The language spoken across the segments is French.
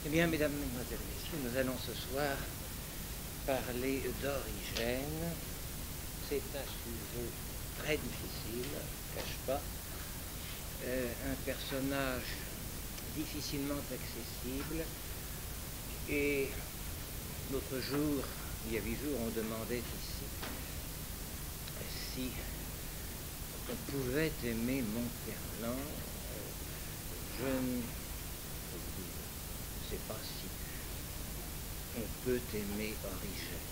Eh bien, mesdames, mesdemoiselles, messieurs, nous allons ce soir parler d'Origène. C'est un sujet très difficile, je ne cache pas. Un personnage difficilement accessible. Et l'autre jour, il y a 8 jours, on demandait ici si on pouvait aimer Monterland. Je ne sais pas si on peut aimer Origène.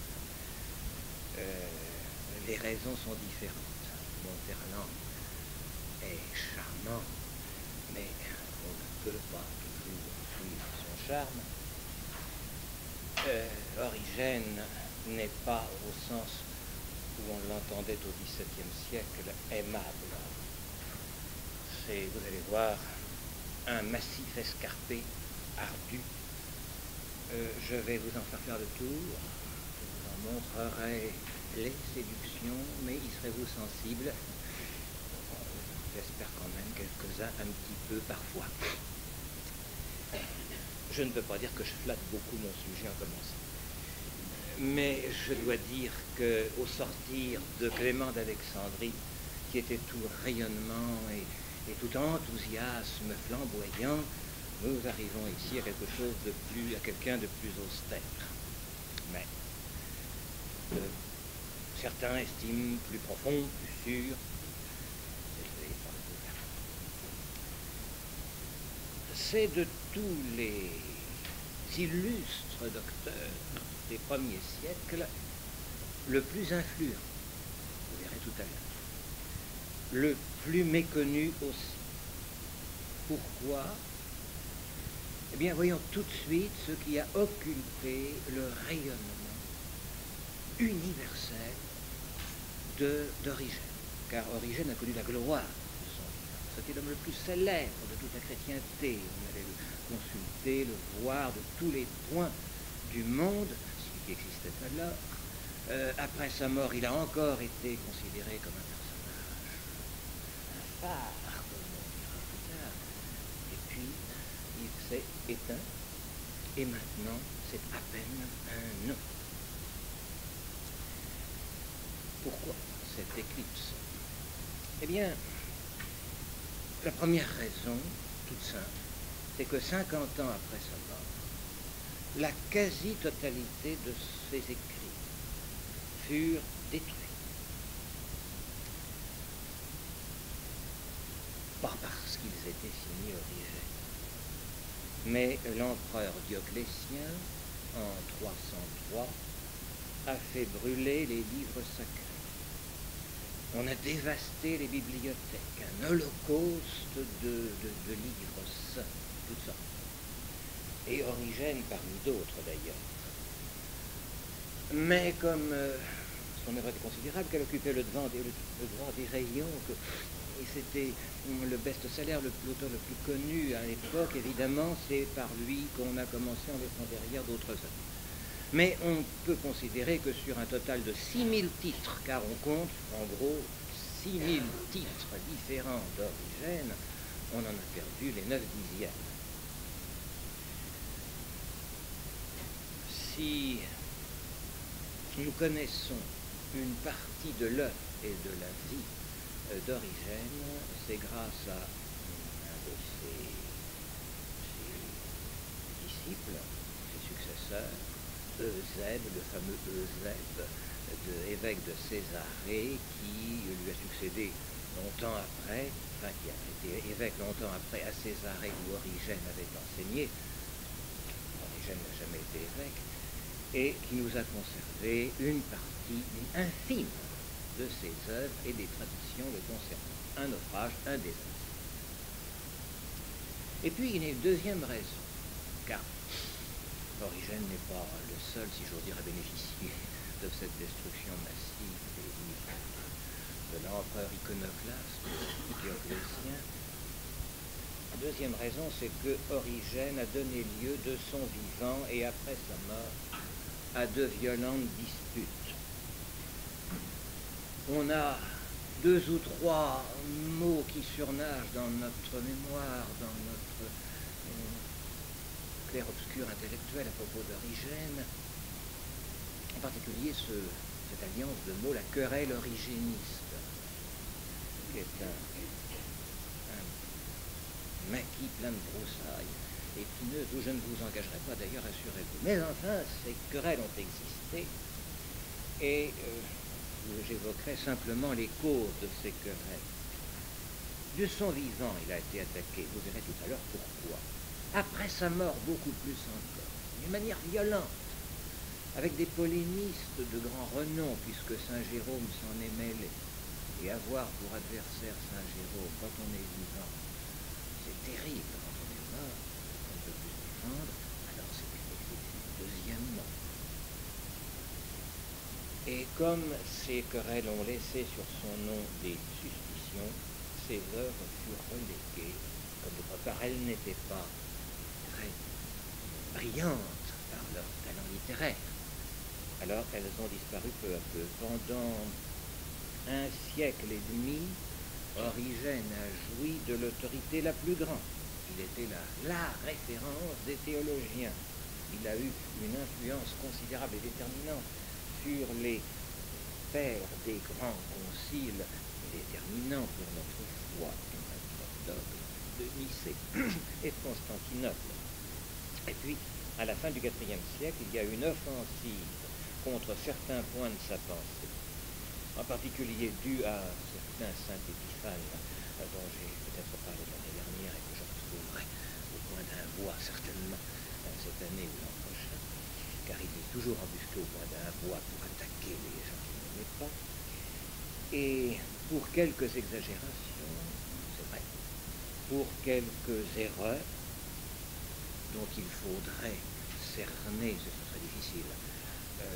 Les raisons sont différentes. Monterland est charmant, mais on ne peut pas toujours suivre son charme. Origène n'est pas, au sens où on l'entendait au XVIIe siècle, aimable. C'est, vous allez voir, un massif escarpé, ardu. Je vais vous en faire le tour. Je vous en montrerai les séductions, mais y serez-vous sensibles? J'espère quand même quelques-uns un petit peu parfois. Je ne peux pas dire que je flatte beaucoup mon sujet en commençant. Mais je dois dire qu'au sortir de Clément d'Alexandrie, qui était tout rayonnement et tout enthousiasme flamboyant, nous arrivons ici à quelque chose de plus, à quelqu'un de plus austère. Mais certains estiment plus profond, plus sûr. C'est de tous les illustres docteurs des premiers siècles le plus influent, vous verrez tout à l'heure, le plus méconnu aussi. Pourquoi? Eh bien, voyons tout de suite ce qui a occulté le rayonnement universel d'Origène, car Origène a connu la gloire de son vivant. C'était l'homme le plus célèbre de toute la chrétienté. On allait le consulter, le voir de tous les points du monde, ce qui existait alors. Après sa mort, il a encore été considéré comme un personnage, un phare, comme on dira plus tard. Et puis, il s'est éteint, et maintenant, c'est à peine un nom. Pourquoi cette éclipse? Eh bien, la première raison, toute simple, c'est que 50 ans après sa mort, la quasi-totalité de ses écrits furent détruits. Pas parce qu'ils étaient signés Origène, mais l'empereur Dioclétien, en 303, a fait brûler les livres sacrés. On a dévasté les bibliothèques, un holocauste de livres saints, toutes sortes. Et Origène parmi d'autres d'ailleurs. Mais comme son œuvre était considérable, qu'elle occupait le devant des rayons, et c'était le best-seller, l'auteur le plus connu à l'époque, évidemment, c'est par lui qu'on a commencé en laissant derrière d'autres œuvres. Mais on peut considérer que sur un total de 6000 titres, car on compte en gros 6000 titres différents d'Origène, on en a perdu les 9/10. Si nous connaissons une partie de l'œuvre et de la vie d'Origène, c'est grâce à un de ses disciples, ses successeurs, Eusèbe, le fameux Eusèbe, évêque de Césarée, qui lui a succédé longtemps après, enfin qui a été évêque longtemps après à Césarée où Origène avait enseigné. Origène n'a jamais été évêque, et qui nous a conservé une partie, une infime, de ses œuvres et des traditions le concernant. Un naufrage, un désastre. Et puis il y a une deuxième raison, car Origène n'est pas le seul, si j'ose dire, à bénéficier de cette destruction massive des livres de l'empereur iconoclaste Dioclétien. La deuxième raison, c'est que Origène a donné lieu de son vivant et après sa mort à de violentes disputes. On a 2 ou 3 mots qui surnagent dans notre mémoire, dans notre caractère obscur intellectuel à propos d'Origène, en particulier cette alliance de mots, la querelle origéniste, qui est un maquis plein de broussailles, épineuse, où je ne vous engagerai pas d'ailleurs, assurez-vous. Mais enfin, ces querelles ont existé, et j'évoquerai simplement les causes de ces querelles. De son vivant, il a été attaqué, vous verrez tout à l'heure pourquoi. Après sa mort, beaucoup plus encore, d'une manière violente, avec des polémistes de grand renom, puisque Saint Jérôme s'en est mêlé. Et avoir pour adversaire Saint Jérôme, quand on est vivant, c'est terrible. Quand on est mort, on ne peut plus se défendre, alors c'est une exécution. Deuxièmement, et comme ces querelles ont laissé sur son nom des suspicions, ses œuvres furent reléguées, comme d'autre part elles n'étaient pas très brillantes par leur talent littéraire. Alors elles ont disparu peu à peu. Pendant un siècle et demi, Origène a joui de l'autorité la plus grande. Il était la référence des théologiens. Il a eu une influence considérable et déterminante sur les pères des grands conciles, déterminants pour notre foi, notre dogme de Nicée et de Constantinople. Et puis, à la fin du IVe siècle, il y a une offensive contre certains points de sa pensée, en particulier due à un certain Saint Épiphane, dont j'ai peut-être parlé l'année dernière et que je retrouverai au coin d'un bois certainement cette année ou l'an prochain, car il est toujours embusqué au coin d'un bois pour attaquer les gens qui ne l'aiment pas. Et pour quelques exagérations, c'est vrai, pour quelques erreurs dont il faudrait cerner, ce serait difficile,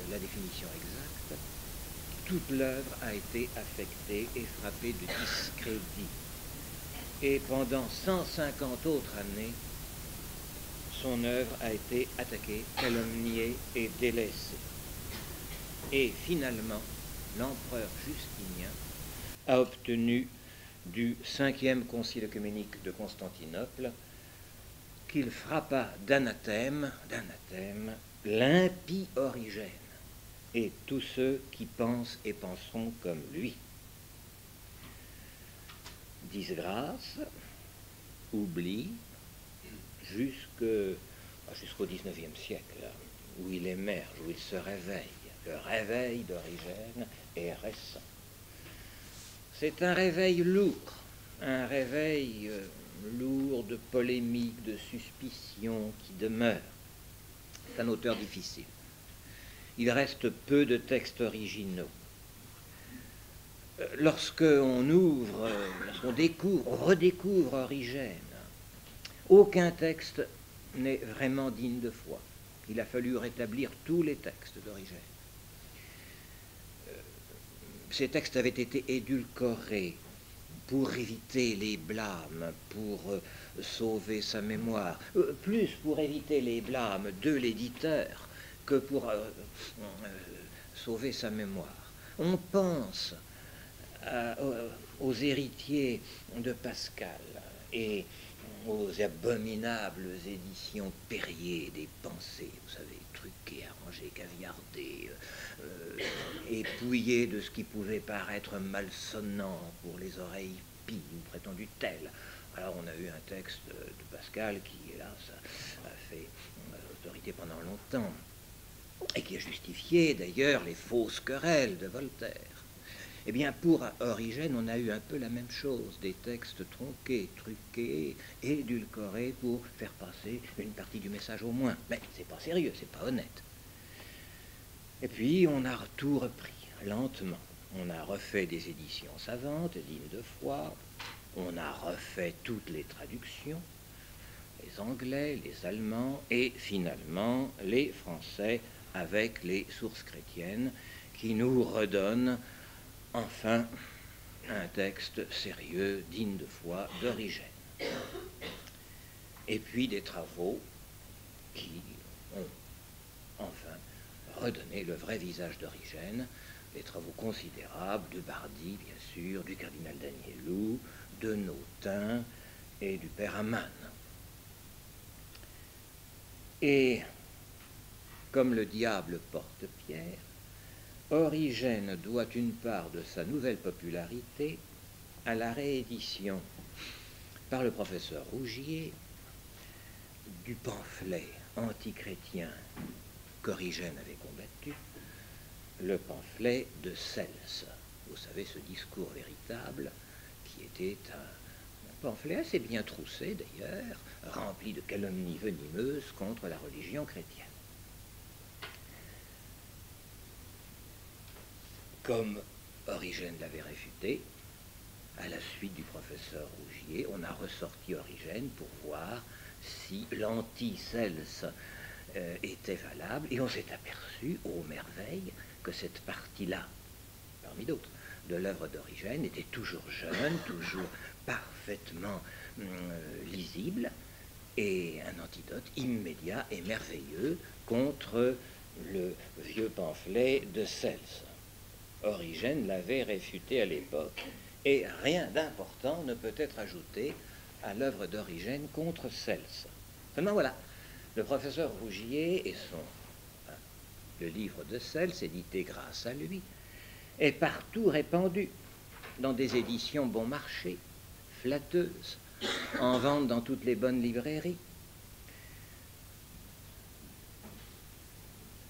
la définition exacte, toute l'œuvre a été affectée et frappée de discrédit. Et pendant 150 autres années, son œuvre a été attaquée, calomniée et délaissée. Et finalement, l'empereur Justinien a obtenu du 5e concile œcuménique de Constantinople qu'il frappa d'anathème l'impie Origène et tous ceux qui pensent et penseront comme lui. Disgrâce, oubli, jusqu'au XIXe siècle, où il émerge, où il se réveille. Le réveil d'Origène est récent. C'est un réveil lourd, lourd de polémiques, de suspicions qui demeurent. C'est un auteur difficile. Il reste peu de textes originaux. Lorsqu'on redécouvre Origène, aucun texte n'est vraiment digne de foi. Il a fallu rétablir tous les textes d'Origène. Ces textes avaient été édulcorés pour éviter les blâmes, pour sauver sa mémoire, plus pour éviter les blâmes de l'éditeur que pour sauver sa mémoire. On pense aux héritiers de Pascal et aux abominables éditions Perrier des pensées, vous savez, truquées, arrangées, caviardées, épouillées de ce qui pouvait paraître malsonnant pour les oreilles pies ou prétendues telles. Alors on a eu un texte de Pascal qui, hélas, a fait autorité pendant longtemps, et qui a justifié d'ailleurs les fausses querelles de Voltaire. Eh bien, pour Origène, on a eu un peu la même chose, des textes tronqués, truqués, édulcorés pour faire passer une partie du message au moins. Mais c'est pas sérieux, c'est pas honnête. Et puis, on a tout repris, lentement. On a refait des éditions savantes, dignes de foi. On a refait toutes les traductions, les Anglais, les Allemands, et finalement, les Français, avec les sources chrétiennes, qui nous redonnent enfin un texte sérieux, digne de foi, d'Origène. Et puis des travaux qui ont enfin redonné le vrai visage d'Origène, des travaux considérables de Bardi, bien sûr, du cardinal d'Agnelou, de Notin et du père Amann. Et comme le diable porte pierre, Origène doit une part de sa nouvelle popularité à la réédition par le professeur Rougier du pamphlet antichrétien qu'Origène avait combattu, le pamphlet de Cels. Vous savez, ce discours véritable qui était un pamphlet assez bien troussé d'ailleurs, rempli de calomnies venimeuses contre la religion chrétienne. Comme Origène l'avait réfuté, à la suite du professeur Rougier, on a ressorti Origène pour voir si l'anti-Cels était valable, et on s'est aperçu, ô merveille, que cette partie-là, parmi d'autres, de l'œuvre d'Origène était toujours jeune, toujours parfaitement lisible, et un antidote immédiat et merveilleux contre le vieux pamphlet de Cels. Origène l'avait réfuté à l'époque, et rien d'important ne peut être ajouté à l'œuvre d'Origène contre Cels. Seulement voilà, le professeur Rougier et le livre de Cels, édité grâce à lui, est partout répandu dans des éditions bon marché, flatteuses, en vente dans toutes les bonnes librairies,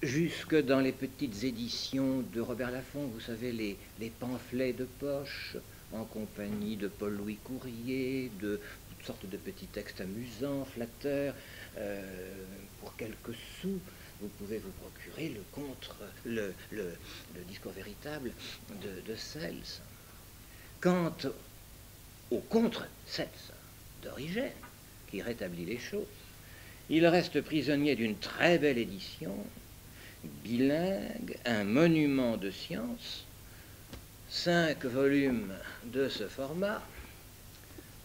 jusque dans les petites éditions de Robert Laffont, vous savez, les pamphlets de poche, en compagnie de Paul-Louis Courrier, de toutes sortes de petits textes amusants, flatteurs, pour quelques sous. Vous pouvez vous procurer le discours véritable de Cels. Quant au contre-Cels d'Origène, qui rétablit les choses, il reste prisonnier d'une très belle édition, bilingue, un monument de science, 5 volumes de ce format,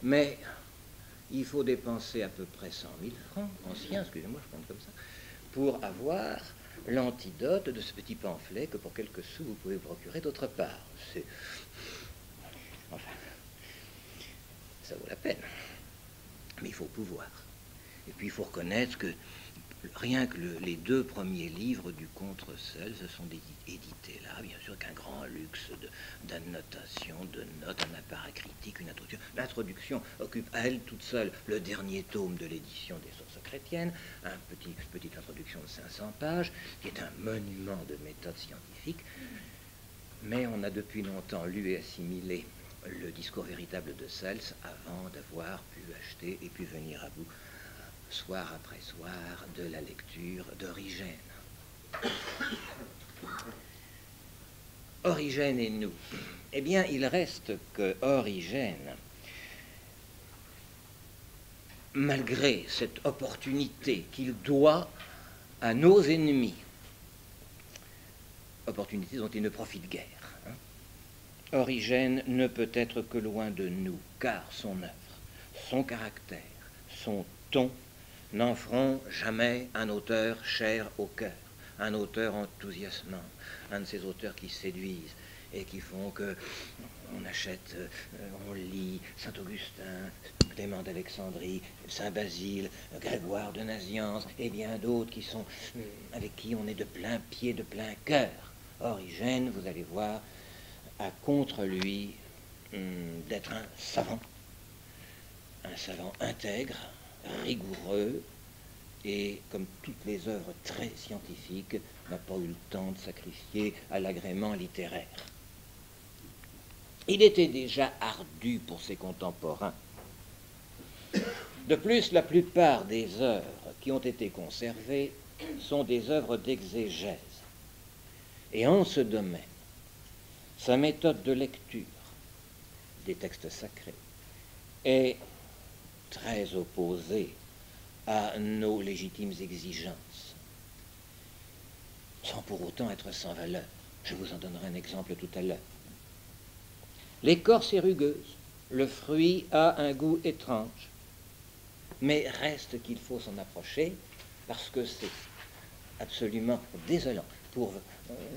mais il faut dépenser à peu près 100 000 francs anciens, excusez-moi, je compte comme ça, pour avoir l'antidote de ce petit pamphlet que pour quelques sous vous pouvez vous procurer d'autre part. Enfin, ça vaut la peine, mais il faut pouvoir. Et puis il faut reconnaître que rien que les 2 premiers livres du Contre-Cels se sont édités là, bien sûr qu'un grand luxe d'annotation, de notes, un appareil critique, une introduction. L'introduction occupe à elle toute seule le dernier tome de l'édition des sources chrétiennes, une petite introduction de 500 pages, qui est un monument de méthode scientifique, mais on a depuis longtemps lu et assimilé le discours véritable de Cels avant d'avoir pu acheter et pu venir à bout soir après soir, de la lecture d'Origène. Origène et nous. Eh bien, il reste que Origène, malgré cette opportunité qu'il doit à nos ennemis, opportunité dont il ne profite guère, Origène ne peut être que loin de nous, car son œuvre, son caractère, son ton n'en feront jamais un auteur cher au cœur, un auteur enthousiasmant, un de ces auteurs qui séduisent et qui font que on achète, on lit Saint-Augustin, Clément d'Alexandrie, Saint-Basile, Grégoire de Nazianze et bien d'autres qui sont avec qui on est de plein pied, de plein cœur. Origène, vous allez voir, a contre lui d'être un savant intègre, rigoureux, et comme toutes les œuvres très scientifiques, n'a pas eu le temps de sacrifier à l'agrément littéraire. Il était déjà ardu pour ses contemporains. De plus, la plupart des œuvres qui ont été conservées sont des œuvres d'exégèse. Et en ce domaine, sa méthode de lecture des textes sacrés est très opposée à nos légitimes exigences, sans pour autant être sans valeur. Je vous en donnerai un exemple tout à l'heure. L'écorce est rugueuse, le fruit a un goût étrange, mais reste qu'il faut s'en approcher parce que c'est absolument désolant pour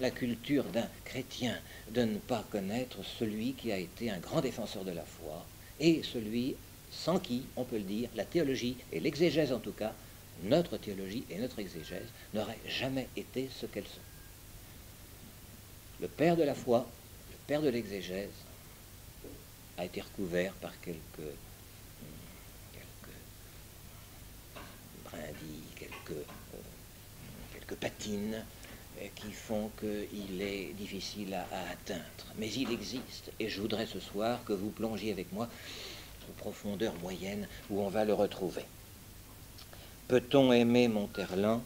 la culture d'un chrétien de ne pas connaître celui qui a été un grand défenseur de la foi et celui sans qui, on peut le dire, la théologie et l'exégèse en tout cas notre théologie et notre exégèse n'auraient jamais été ce qu'elles sont. Le père de la foi, le père de l'exégèse, a été recouvert par quelques brindilles, quelques patines qui font qu'il est difficile à atteindre. Mais il existe, et je voudrais ce soir que vous plongiez avec moi aux profondeurs moyennes où on va le retrouver. Peut-on aimer Monterland?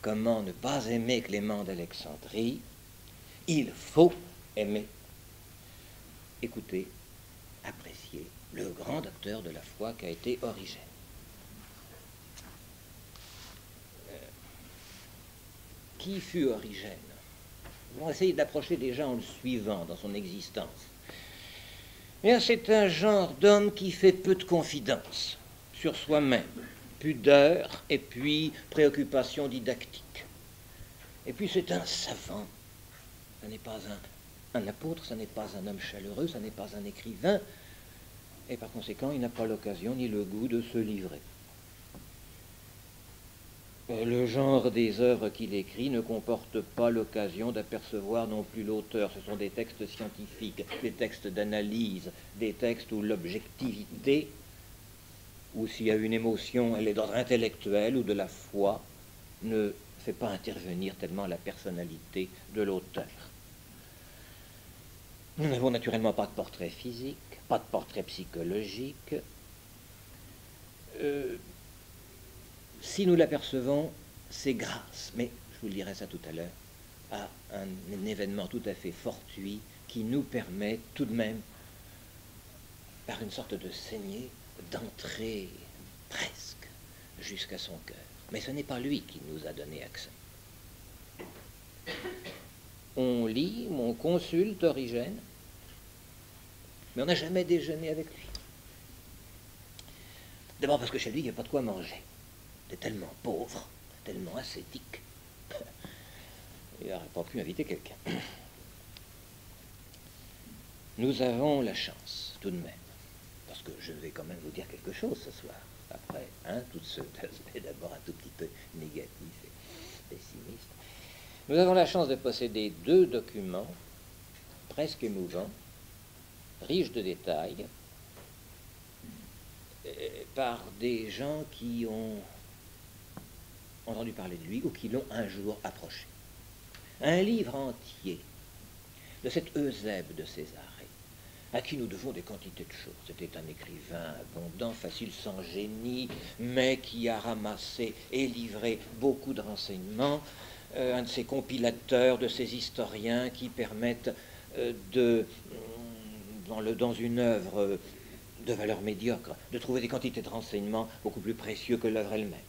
Comment ne pas aimer Clément d'Alexandrie? Il faut aimer, écouter, apprécier le grand docteur de la foi qu'a été Origène. Qui fut Origène? On va essayer d'approcher déjà en le suivant dans son existence. Mais c'est un genre d'homme qui fait peu de confidence sur soi-même, pudeur et puis préoccupation didactique. Et puis c'est un savant. Ce n'est pas un apôtre, ce n'est pas un homme chaleureux, ce n'est pas un écrivain. Et par conséquent, il n'a pas l'occasion ni le goût de se livrer. Le genre des œuvres qu'il écrit ne comporte pas l'occasion d'apercevoir non plus l'auteur. Ce sont des textes scientifiques, des textes d'analyse, des textes où l'objectivité, ou s'il y a une émotion, elle est d'ordre intellectuel ou de la foi, ne fait pas intervenir tellement la personnalité de l'auteur. Nous n'avons naturellement pas de portrait physique, pas de portrait psychologique. Si nous l'apercevons, c'est grâce, mais je vous le dirai ça tout à l'heure, à un événement tout à fait fortuit qui nous permet tout de même, par une sorte de saignée, d'entrer presque jusqu'à son cœur. Mais ce n'est pas lui qui nous a donné accès. On lit, on consulte Origène, mais on n'a jamais déjeuné avec lui. D'abord parce que chez lui, il n'y a pas de quoi manger. Il est tellement pauvre, tellement ascétique. Il n'aurait pas pu inviter quelqu'un. Nous avons la chance, tout de même, parce que je vais quand même vous dire quelque chose ce soir. Après, tout ce aspect d'abord un tout petit peu négatif et pessimiste. Nous avons la chance de posséder deux documents presque émouvants, riches de détails, par des gens qui ont entendu parler de lui ou qui l'ont un jour approché. Un livre entier de cet Eusèbe de Césarée, à qui nous devons des quantités de choses. C'était un écrivain abondant, facile, sans génie, mais qui a ramassé et livré beaucoup de renseignements, un de ces compilateurs, de ces historiens qui permettent dans une œuvre de valeur médiocre, de trouver des quantités de renseignements beaucoup plus précieux que l'œuvre elle-même.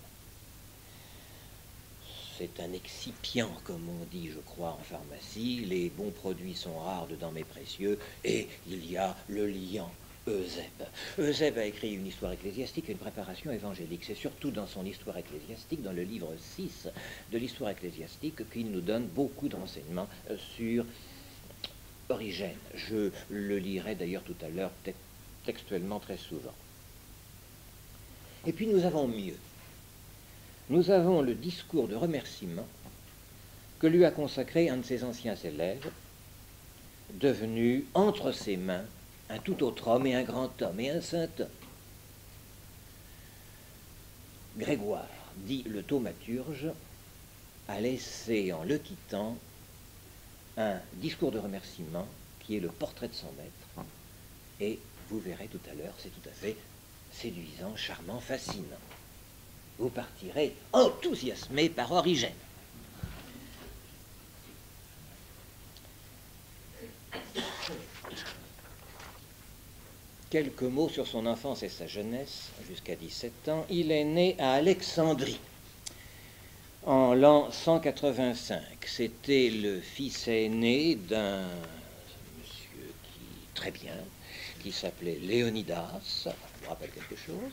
C'est un excipient, comme on dit, je crois, en pharmacie. Les bons produits sont rares dedans, mais précieux. Et il y a le liant Eusèbe. Eusèbe a écrit une histoire ecclésiastique et une préparation évangélique. C'est surtout dans son histoire ecclésiastique, dans le livre 6 de l'histoire ecclésiastique, qu'il nous donne beaucoup de renseignements sur Origène. Je le lirai d'ailleurs tout à l'heure textuellement très souvent. Et puis nous avons mieux. Nous avons le discours de remerciement que lui a consacré un de ses anciens élèves, devenu entre ses mains un tout autre homme et un grand homme et un saint homme. Grégoire, dit le thaumaturge, a laissé en le quittant un discours de remerciement qui est le portrait de son maître. Et vous verrez tout à l'heure, c'est tout à fait séduisant, charmant, fascinant. Vous partirez enthousiasmé par Origène. Quelques mots sur son enfance et sa jeunesse, jusqu'à 17 ans. Il est né à Alexandrie, en l'an 185. C'était le fils aîné d'un monsieur très bien, qui s'appelait Léonidas, ça me rappelle quelque chose,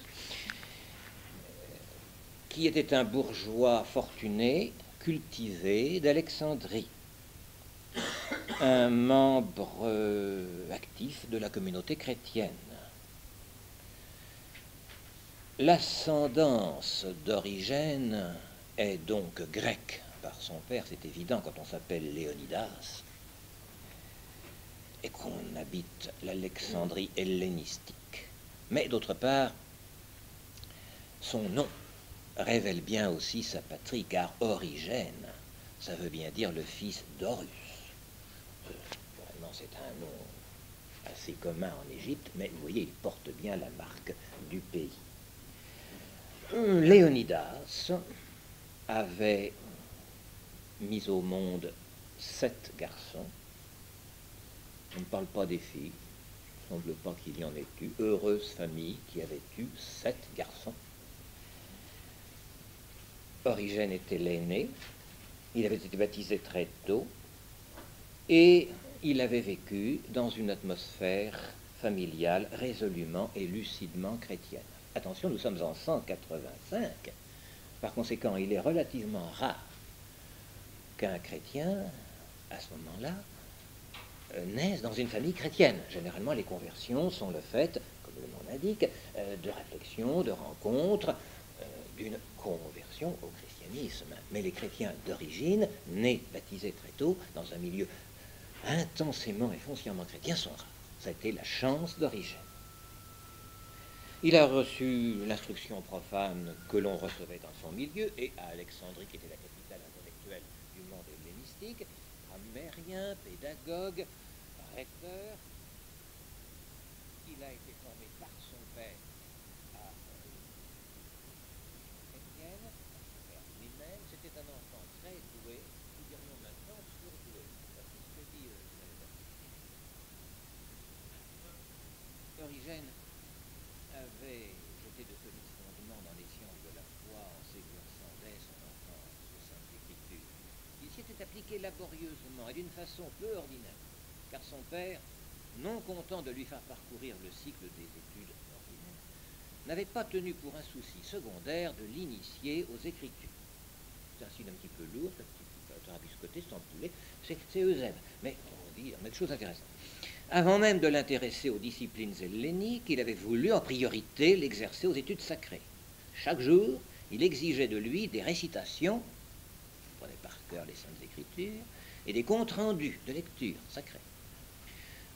qui était un bourgeois fortuné, cultivé d'Alexandrie, un membre actif de la communauté chrétienne. L'ascendance d'Origène est donc grecque par son père, c'est évident quand on s'appelle Léonidas et qu'on habite l'Alexandrie hellénistique. Mais d'autre part, son nom révèle bien aussi sa patrie, car Origène, ça veut bien dire le fils d'Horus. Vraiment, c'est un nom assez commun en Égypte, mais vous voyez, il porte bien la marque du pays. Léonidas avait mis au monde 7 garçons. On ne parle pas des filles, il ne semble pas qu'il y en ait eu. Heureuse famille qui avait eu 7 garçons. Origène était l'aîné, il avait été baptisé très tôt, et il avait vécu dans une atmosphère familiale résolument et lucidement chrétienne. Attention, nous sommes en 185, par conséquent, il est relativement rare qu'un chrétien, à ce moment-là, naisse dans une famille chrétienne. Généralement, les conversions sont le fait, comme le nom l'indique, de réflexions, de rencontres, d'une conversion au christianisme. Mais les chrétiens d'origine, nés, baptisés très tôt, dans un milieu intensément et foncièrement chrétien, sont rares. Ça a été la chance d'Origène. Il a reçu l'instruction profane que l'on recevait dans son milieu, et à Alexandrie, qui était la capitale intellectuelle du monde hellénistique, grammairien, pédagogue, rhéteur. Il a été formé par son père à chrétienne, par son père lui-même. C'était un enfant très doué, nous dirions maintenant surdoué. C'est ce que dit Origène avait jeté de solides fondements dans les sciences de la foi en s'exerçant dès son enfance aux Saintes Écritures. Il s'y était appliqué laborieusement et d'une façon peu ordinaire, car son père, non content de lui faire parcourir le cycle des études ordinaires, n'avait pas tenu pour un souci secondaire de l'initier aux Écritures. C'est un signe un petit peu lourd, un petit peu tarabiscoté, sans poulet, c'est Eusèbe, mais on dit, on a des choses intéressantes. Avant même de l'intéresser aux disciplines helléniques, il avait voulu en priorité l'exercer aux études sacrées. Chaque jour, il exigeait de lui des récitations, il prenait par cœur les Saintes Écritures, et des comptes rendus de lecture sacrée.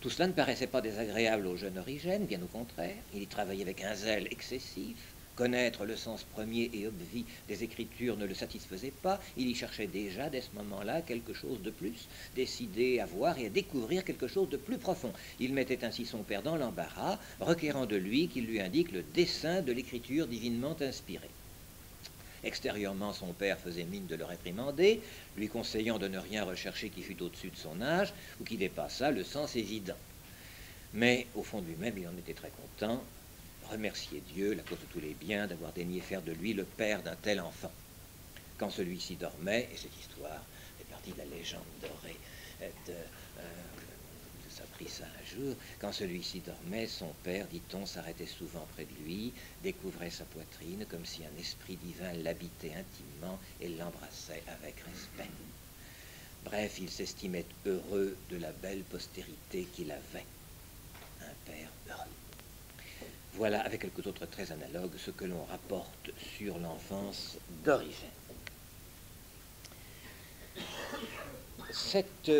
Tout cela ne paraissait pas désagréable au jeune Origène, bien au contraire. Il y travaillait avec un zèle excessif. Connaître le sens premier et obvi des Écritures ne le satisfaisait pas. Il y cherchait déjà, dès ce moment-là, quelque chose de plus, décidé à voir et à découvrir quelque chose de plus profond. Il mettait ainsi son père dans l'embarras, requérant de lui qu'il lui indique le dessein de l'Écriture divinement inspirée. Extérieurement, son père faisait mine de le réprimander, lui conseillant de ne rien rechercher qui fût au-dessus de son âge ou qui dépassât le sens évident. Mais au fond de lui-même, il en était très content, remercier Dieu, la cause de tous les biens, d'avoir daigné faire de lui le père d'un tel enfant. Quand celui-ci dormait, et cette histoire fait partie de la légende dorée de Saprissa un jour, quand celui-ci dormait, son père, dit-on, s'arrêtait souvent près de lui, découvrait sa poitrine comme si un esprit divin l'habitait intimement et l'embrassait avec respect. Bref, il s'estimait heureux de la belle postérité qu'il avait. Un père heureux. Voilà, avec quelques autres traits analogues, ce que l'on rapporte sur l'enfance d'Origène. Cette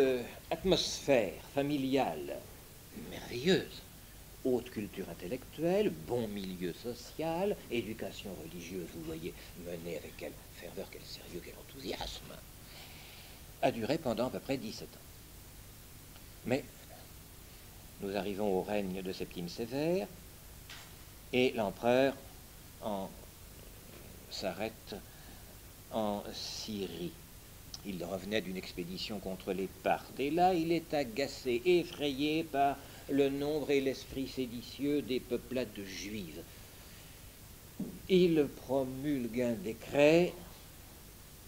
atmosphère familiale merveilleuse, haute culture intellectuelle, bon milieu social, éducation religieuse, vous voyez, menée avec quelle ferveur, quel sérieux, quel enthousiasme, a duré pendant à peu près 17 ans. Mais nous arrivons au règne de Septime Sévère, et l'empereur s'arrête en Syrie. Il revenait d'une expédition contre les Parthes, et là il est agacé, effrayé par le nombre et l'esprit séditieux des peuplades juives. Il promulgue un décret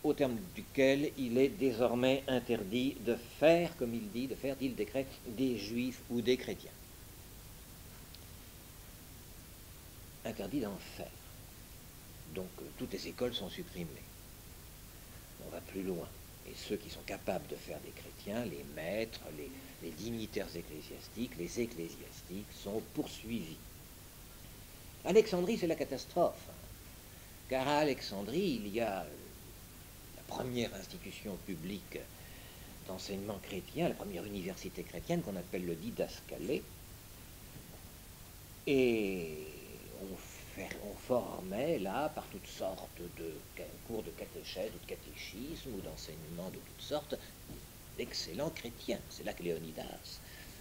au terme duquel il est désormais interdit de faire, comme il dit, dit le décret, des juifs ou des chrétiens. Interdit d'en faire. Donc toutes les écoles sont supprimées. On va plus loin. Et ceux qui sont capables de faire des chrétiens, les maîtres, les dignitaires ecclésiastiques, les ecclésiastiques, sont poursuivis. Alexandrie, c'est la catastrophe, car à Alexandrie, il y a la première institution publique d'enseignement chrétien, la première université chrétienne qu'on appelle le didascalé, et on formait là, par toutes sortes de cours de catéchèse ou de catéchisme ou d'enseignement de toutes sortes, d'excellents chrétiens. C'est là que Léonidas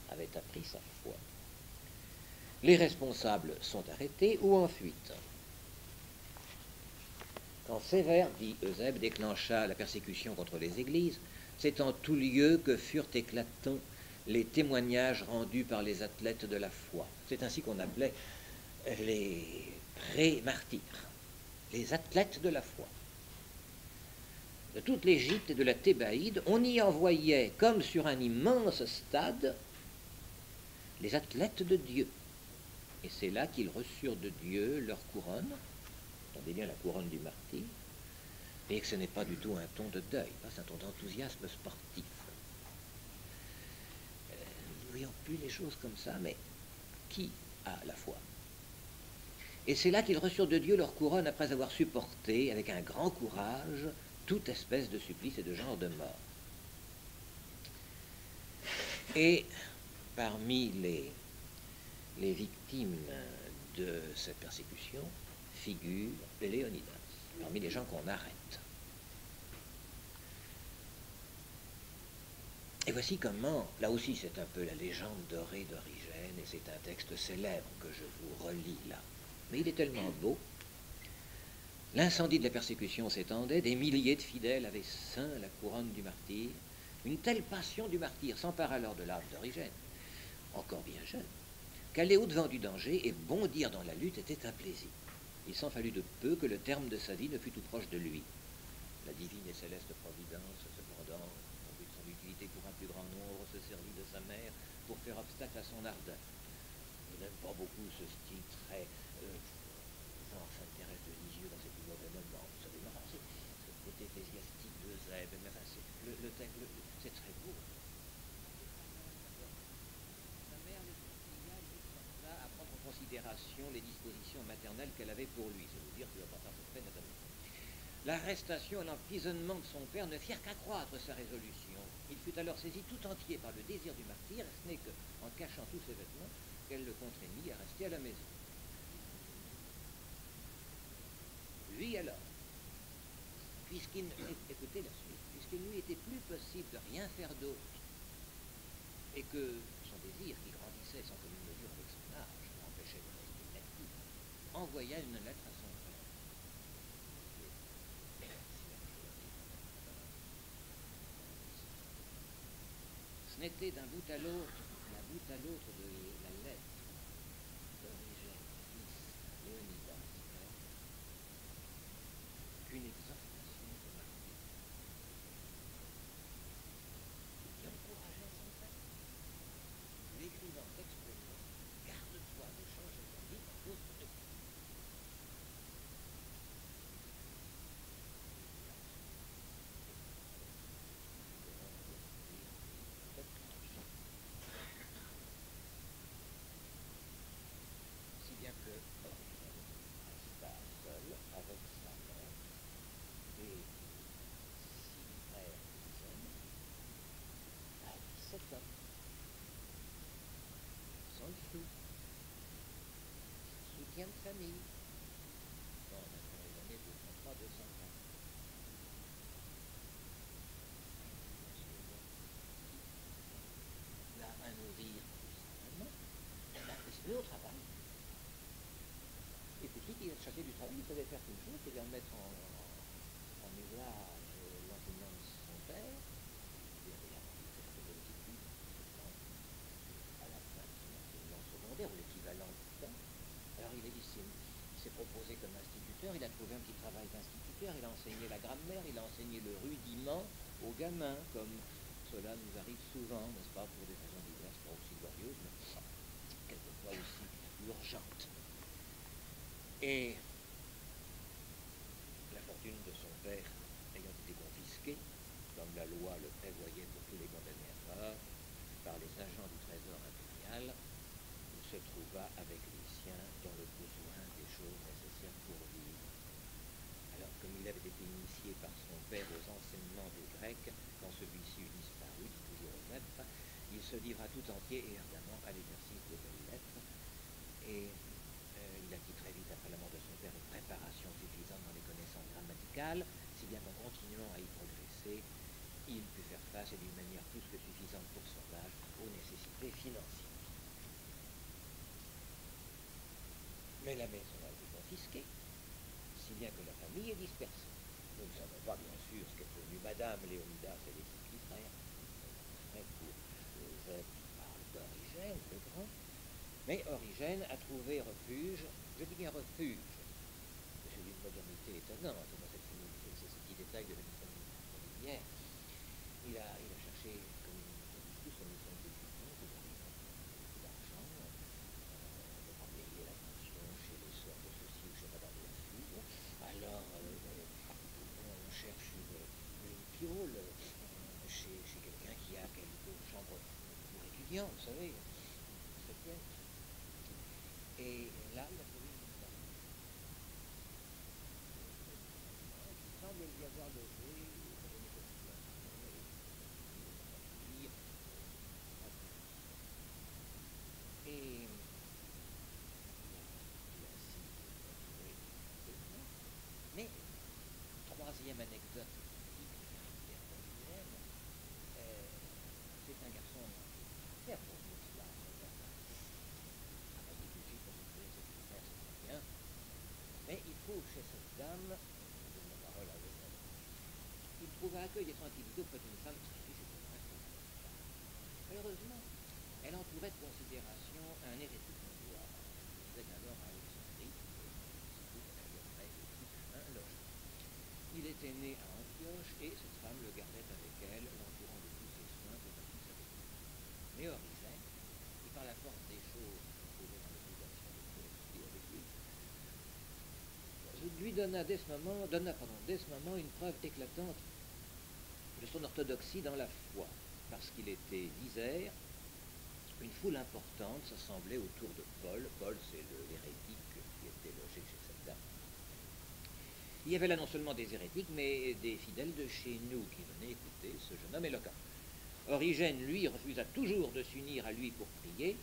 avait appris sa foi. Les responsables sont arrêtés ou en fuite. Quand Sévère, dit Eusèbe, déclencha la persécution contre les églises, c'est en tout lieu que furent éclatants les témoignages rendus par les athlètes de la foi. C'est ainsi qu'on appelait les pré-martyrs, les athlètes de la foi. De toute l'Égypte et de la Thébaïde, on y envoyait, comme sur un immense stade, les athlètes de Dieu. Et c'est là qu'ils reçurent de Dieu leur couronne, entendez bien la couronne du martyr, et que ce n'est pas du tout un ton de deuil, c'est un ton d'enthousiasme sportif. Nous ne voyons plus les choses comme ça, mais qui a la foi? Et c'est là qu'ils reçurent de Dieu leur couronne après avoir supporté, avec un grand courage, toute espèce de supplice et de genre de mort. Et parmi les victimes de cette persécution figure Léonidas, parmi les gens qu'on arrête. Et voici comment, là aussi c'est un peu la légende dorée d'Origène, et c'est un texte célèbre que je vous relis là. Mais il est tellement beau. L'incendie de la persécution s'étendait, des milliers de fidèles avaient ceint la couronne du martyr. Une telle passion du martyr s'empara alors de l'âme d'Origène, encore bien jeune, qu'aller au-devant du danger et bondir dans la lutte était un plaisir. Il s'en fallut de peu que le terme de sa vie ne fût tout proche de lui. La divine et céleste providence, cependant, au but de son utilité pour un plus grand nombre, se servit de sa mère pour faire obstacle à son ardeur. Je n'aime pas beaucoup ce style très genre Sainte-Thérèse de Lisieux dans ses plus mauvais moments. Vous savez, non, c'est ce côté ecclésiastique d'Eusèbe, mais enfin, le texte, c'est très beau. Sa mère le supplia, lui força à prendre en considération les dispositions maternelles qu'elle avait pour lui. C'est vous dire qu'il va pas faire cette peine à ta mère. L'arrestation et l'emprisonnement de son père ne firent qu'accroître sa résolution. Il fut alors saisi tout entier par le désir du martyr, et ce n'est qu'en cachant tous ses vêtements qu'elle le contraignit à rester à la maison. Lui alors, écoutez la suite, puisqu'il ne lui était plus possible de rien faire d'autre, et que son désir, qui grandissait sans commune mesure avec son âge, l'empêchait de rester inactif, envoya une lettre à son père. Ce n'était d'un bout à l'autre, de la lettre d'Origène, fils Léonidas, qu'une exhortation de martyr qui encourageait son père, lui écrivant textuellement: garde-toi de changer ta vie à cause de Dieu. Si bien que Origène resta seul avec sa mère et 6 frères jeunes à 17 ans, sans le fruit, soutien de famille, dans les années 203-204. Là, à nourrir constamment, c'est au travail. Et petit, il a chassé du travail, il savait faire qu'une chose, c'est-à-dire mettre en usage l'enseignement de son père. Il avait appris de faire de l'étude, à la fin de son enseignement secondaire, ou l'équivalent du temps. Alors il s'est proposé comme instituteur, il a trouvé un petit travail d'instituteur, il a enseigné la grammaire, il a enseigné le rudiment aux gamins, comme cela nous arrive souvent, n'est-ce pas, pour des raisons diverses, pas aussi glorieuses, mais quelquefois aussi urgentes. Et la fortune de son père ayant été confisquée, comme la loi le prévoyait pour tous les condamnés à mort, par les agents du trésor impérial, il se trouva avec les siens dans le besoin choses nécessaires pour vivre. Alors, comme il avait été initié par son père aux enseignements des Grecs, quand celui-ci eut disparu, dit toujours Osef, il se livra tout entier et ardemment à l'exercice des belles lettres, et il acquit très vite après la mort de son père une préparation suffisante dans les connaissances grammaticales, si bien qu'en continuant à y progresser, il put faire face, et d'une manière plus que suffisante pour son âge, aux nécessités financières. Mais la maison a été confisquée, si bien que la famille est dispersée. Nous ne savons pas, bien sûr, ce qu'est devenu Madame Léonidas et les six petits frères. Pour Joseph qui parle d'Origène, le grand. Mais Origène a trouvé refuge, je dis bien refuge, c'est d'une modernité étonnante dans cette famille, c'est ce petit détail de la vie familière. Il a cherché, comme tous, son mission d'étudiant, pour beaucoup d'argent, de pas payer la pension chez les sœurs de ceci ou chez Madame la Fille. Alors, on cherche une piole chez quelqu'un qui a quelques chambres pour étudiants, vous savez, cette pièce. Et là, il a trouvé une femme. Il semble y avoir logé dans une situation et il a ainsi continué. Mais, troisième anecdote typique du caractère d'Origène, c'est un garçon qui a pour nous cela, travailler tout de suite pour s'occuper de ses frères, c'est très bien. Mais il trouve chez cette dame, je donne la parole à vous, il trouve un accueil des tranquillités auprès d'une femme très riche et très prince. Malheureusement, elle entourait de considération un hérétique notoire, qui vivait alors à Alexandrie, qui avait un logement. Il était né à Antioche et cette femme le gardait avec elle, l'entourant de tous ses soins pour qu'il s'avait. Mais Origène, qui par la force des choses se trouvait dans l'obligation de cohabiter avec lui donna dès ce moment une preuve éclatante de son orthodoxie dans la foi, parce qu'il était disert, une foule importante s'assemblait autour de Paul. Paul, c'est l'hérétique qui était logé chez cette dame. Il y avait là non seulement des hérétiques, mais des fidèles de chez nous qui venaient écouter ce jeune homme éloquent. Origène, lui, refusa toujours de s'unir à lui pour prier.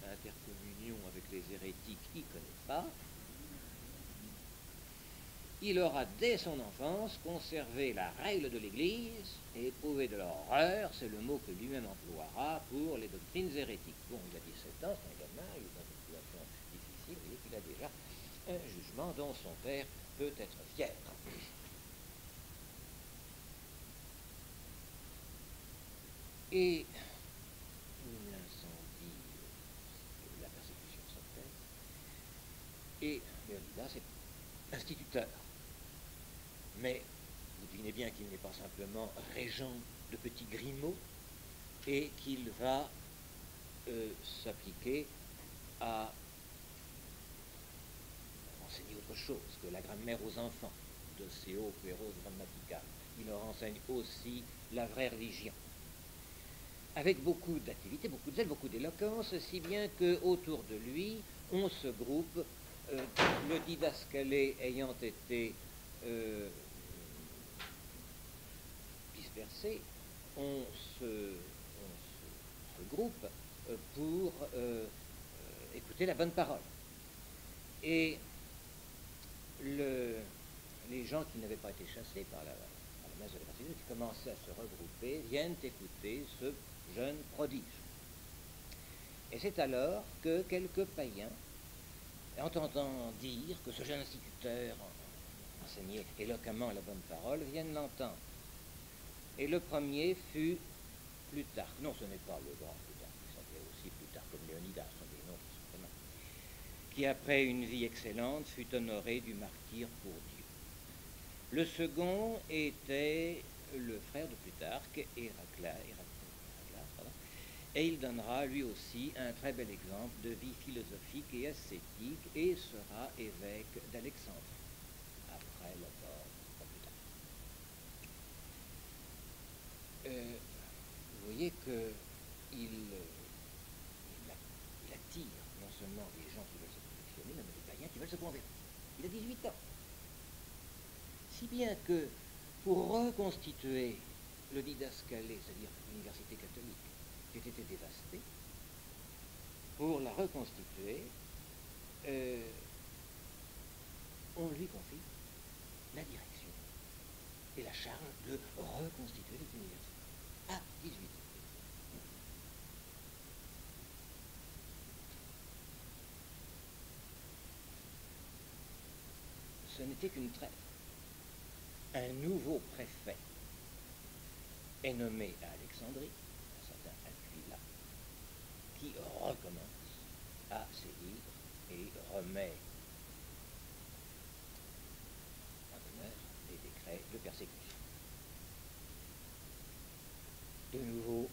Intercommunion avec les hérétiques, il ne connaît pas. Il aura dès son enfance conservé la règle de l'Église et éprouvé de l'horreur, c'est le mot que lui-même emploiera pour les doctrines hérétiques. Bon, il a 17 ans, c'est un gamin, il est dans une situation difficile, et il a déjà un jugement dont son père peut être fier. Et l'incendie, la persécution s'appelle, et Léonidas est instituteur. Mais vous devinez bien qu'il n'est pas simplement régent de petits Grimaud et qu'il va s'appliquer à enseigner autre chose que la grammaire aux enfants de Céo Pueros Grammatical. Il leur enseigne aussi la vraie religion. Avec beaucoup d'activité, beaucoup de zèle, beaucoup d'éloquence, si bien qu'autour de lui, on se groupe, le didascalé ayant été dispersé, on se groupe pour écouter la bonne parole. Et les gens qui n'avaient pas été chassés par la messe de la persécution, qui commençaient à se regrouper, viennent écouter ce jeune prodige. Et c'est alors que quelques païens, entendant dire que ce jeune instituteur enseignait éloquemment la bonne parole, viennent l'entendre. Et le premier fut Plutarque. Non, ce n'est pas le grand Plutarque, qui s'appelait aussi Plutarque comme Léonidas, sont des noms qui sont communs, qui après une vie excellente fut honoré du martyre pour Dieu. Le second était le frère de Plutarque, Héraclas, et il donnera lui aussi un très bel exemple de vie philosophique et ascétique et sera évêque d'Alexandrie après la mort de Plutarque. Vous voyez qu'il attire non seulement des gens qui veulent se perfectionner, mais des païens qui veulent se convertir. Si bien que pour reconstituer le didascalé, c'est-à-dire l'université catholique, qui était dévastée, pour la reconstituer, on lui confie la direction et la charge de reconstituer les universités à 18 ans. Ce n'était qu'une trêve. Un nouveau préfet est nommé à Alexandrie, un certain Aquila, qui recommence à sévir et remet en demeure des décrets de persécution. De nouveau,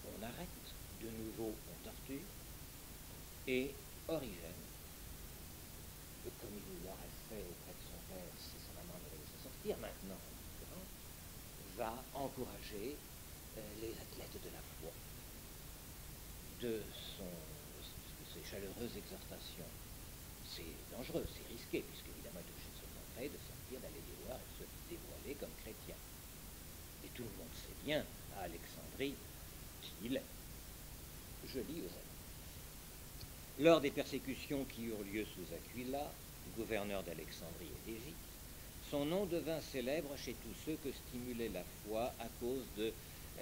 on arrête, de nouveau, on torture, et Origène, comme il l'aurait fait auprès de son père si sa maman l'avait laissé sortir, maintenant, en l'occurrence, va encourager les athlètes de la foi de ses chaleureuses exhortations. C'est dangereux, c'est risqué, puisque évidemment il est obligé de se montrer, de sortir, d'aller les voir et de se dévoiler comme chrétien. Et tout le monde sait bien, à Alexandrie, qui il est. Je lis aux amis. Lors des persécutions qui eurent lieu sous Aquila, gouverneur d'Alexandrie et d'Égypte, son nom devint célèbre chez tous ceux que stimulait la foi à cause de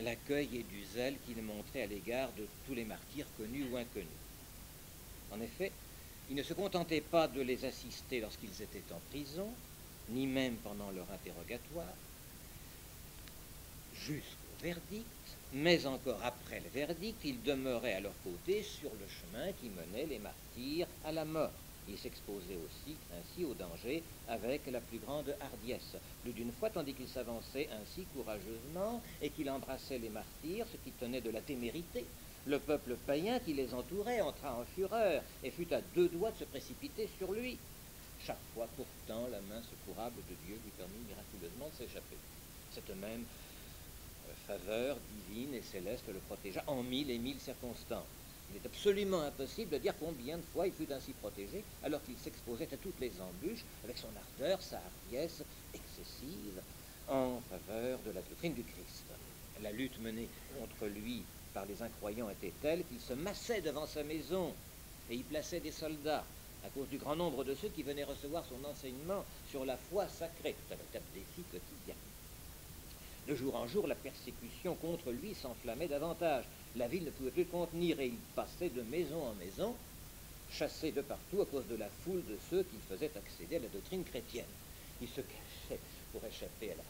l'accueil et du zèle qu'il montrait à l'égard de tous les martyrs connus ou inconnus. En effet, il ne se contentait pas de les assister lorsqu'ils étaient en prison, ni même pendant leur interrogatoire, jusqu'au verdict, mais encore après le verdict, il demeurait à leur côté sur le chemin qui menait les martyrs à la mort. Il s'exposait aussi ainsi au danger avec la plus grande hardiesse. Plus d'une fois, tandis qu'il s'avançait ainsi courageusement et qu'il embrassait les martyrs, ce qui tenait de la témérité, le peuple païen qui les entourait entra en fureur et fut à deux doigts de se précipiter sur lui. Chaque fois, pourtant, la main secourable de Dieu lui permit miraculeusement de s'échapper. Cette même faveur divine et céleste le protégea en mille et mille circonstances. Il est absolument impossible de dire combien de fois il fut ainsi protégé, alors qu'il s'exposait à toutes les embûches, avec son ardeur, sa hardiesse excessive, en faveur de la doctrine du Christ. La lutte menée contre lui par les incroyants était telle qu'il se massait devant sa maison et y plaçait des soldats, à cause du grand nombre de ceux qui venaient recevoir son enseignement sur la foi sacrée. C'est un véritable défi quotidien. De jour en jour, la persécution contre lui s'enflammait davantage. La ville ne pouvait plus le contenir et il passait de maison en maison, chassé de partout à cause de la foule de ceux qui faisaient accéder à la doctrine chrétienne. Il se cachait pour échapper à la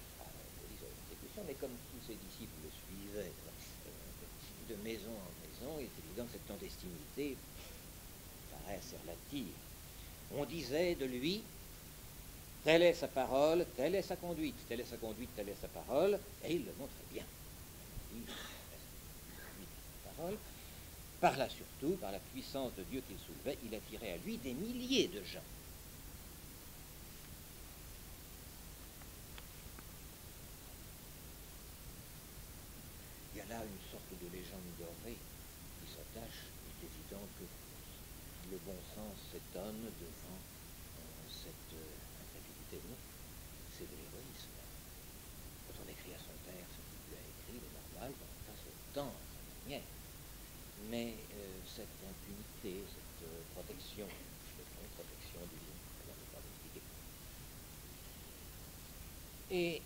persécution, mais comme tous ses disciples le suivaient de maison en maison, il est évident que cette clandestinité paraît assez relative. On disait de lui: telle est sa parole, telle est sa conduite, telle est sa conduite, telle est sa parole, et il le montrait bien. Parole. Par là surtout, par la puissance de Dieu qu'il soulevait, il attirait à lui des milliers de gens. Il y a là une sorte de légende dorée qui s'attache. Il est évident que le bon sens s'étonne devant cette incrédulité. Non, c'est de l'héroïsme. Quand on écrit à son père ce qu'il lui a écrit, il est normal qu'on fasse autant à sa manière. Mais cette impunité, cette protection divine, on ne peut pas l'expliquer. Et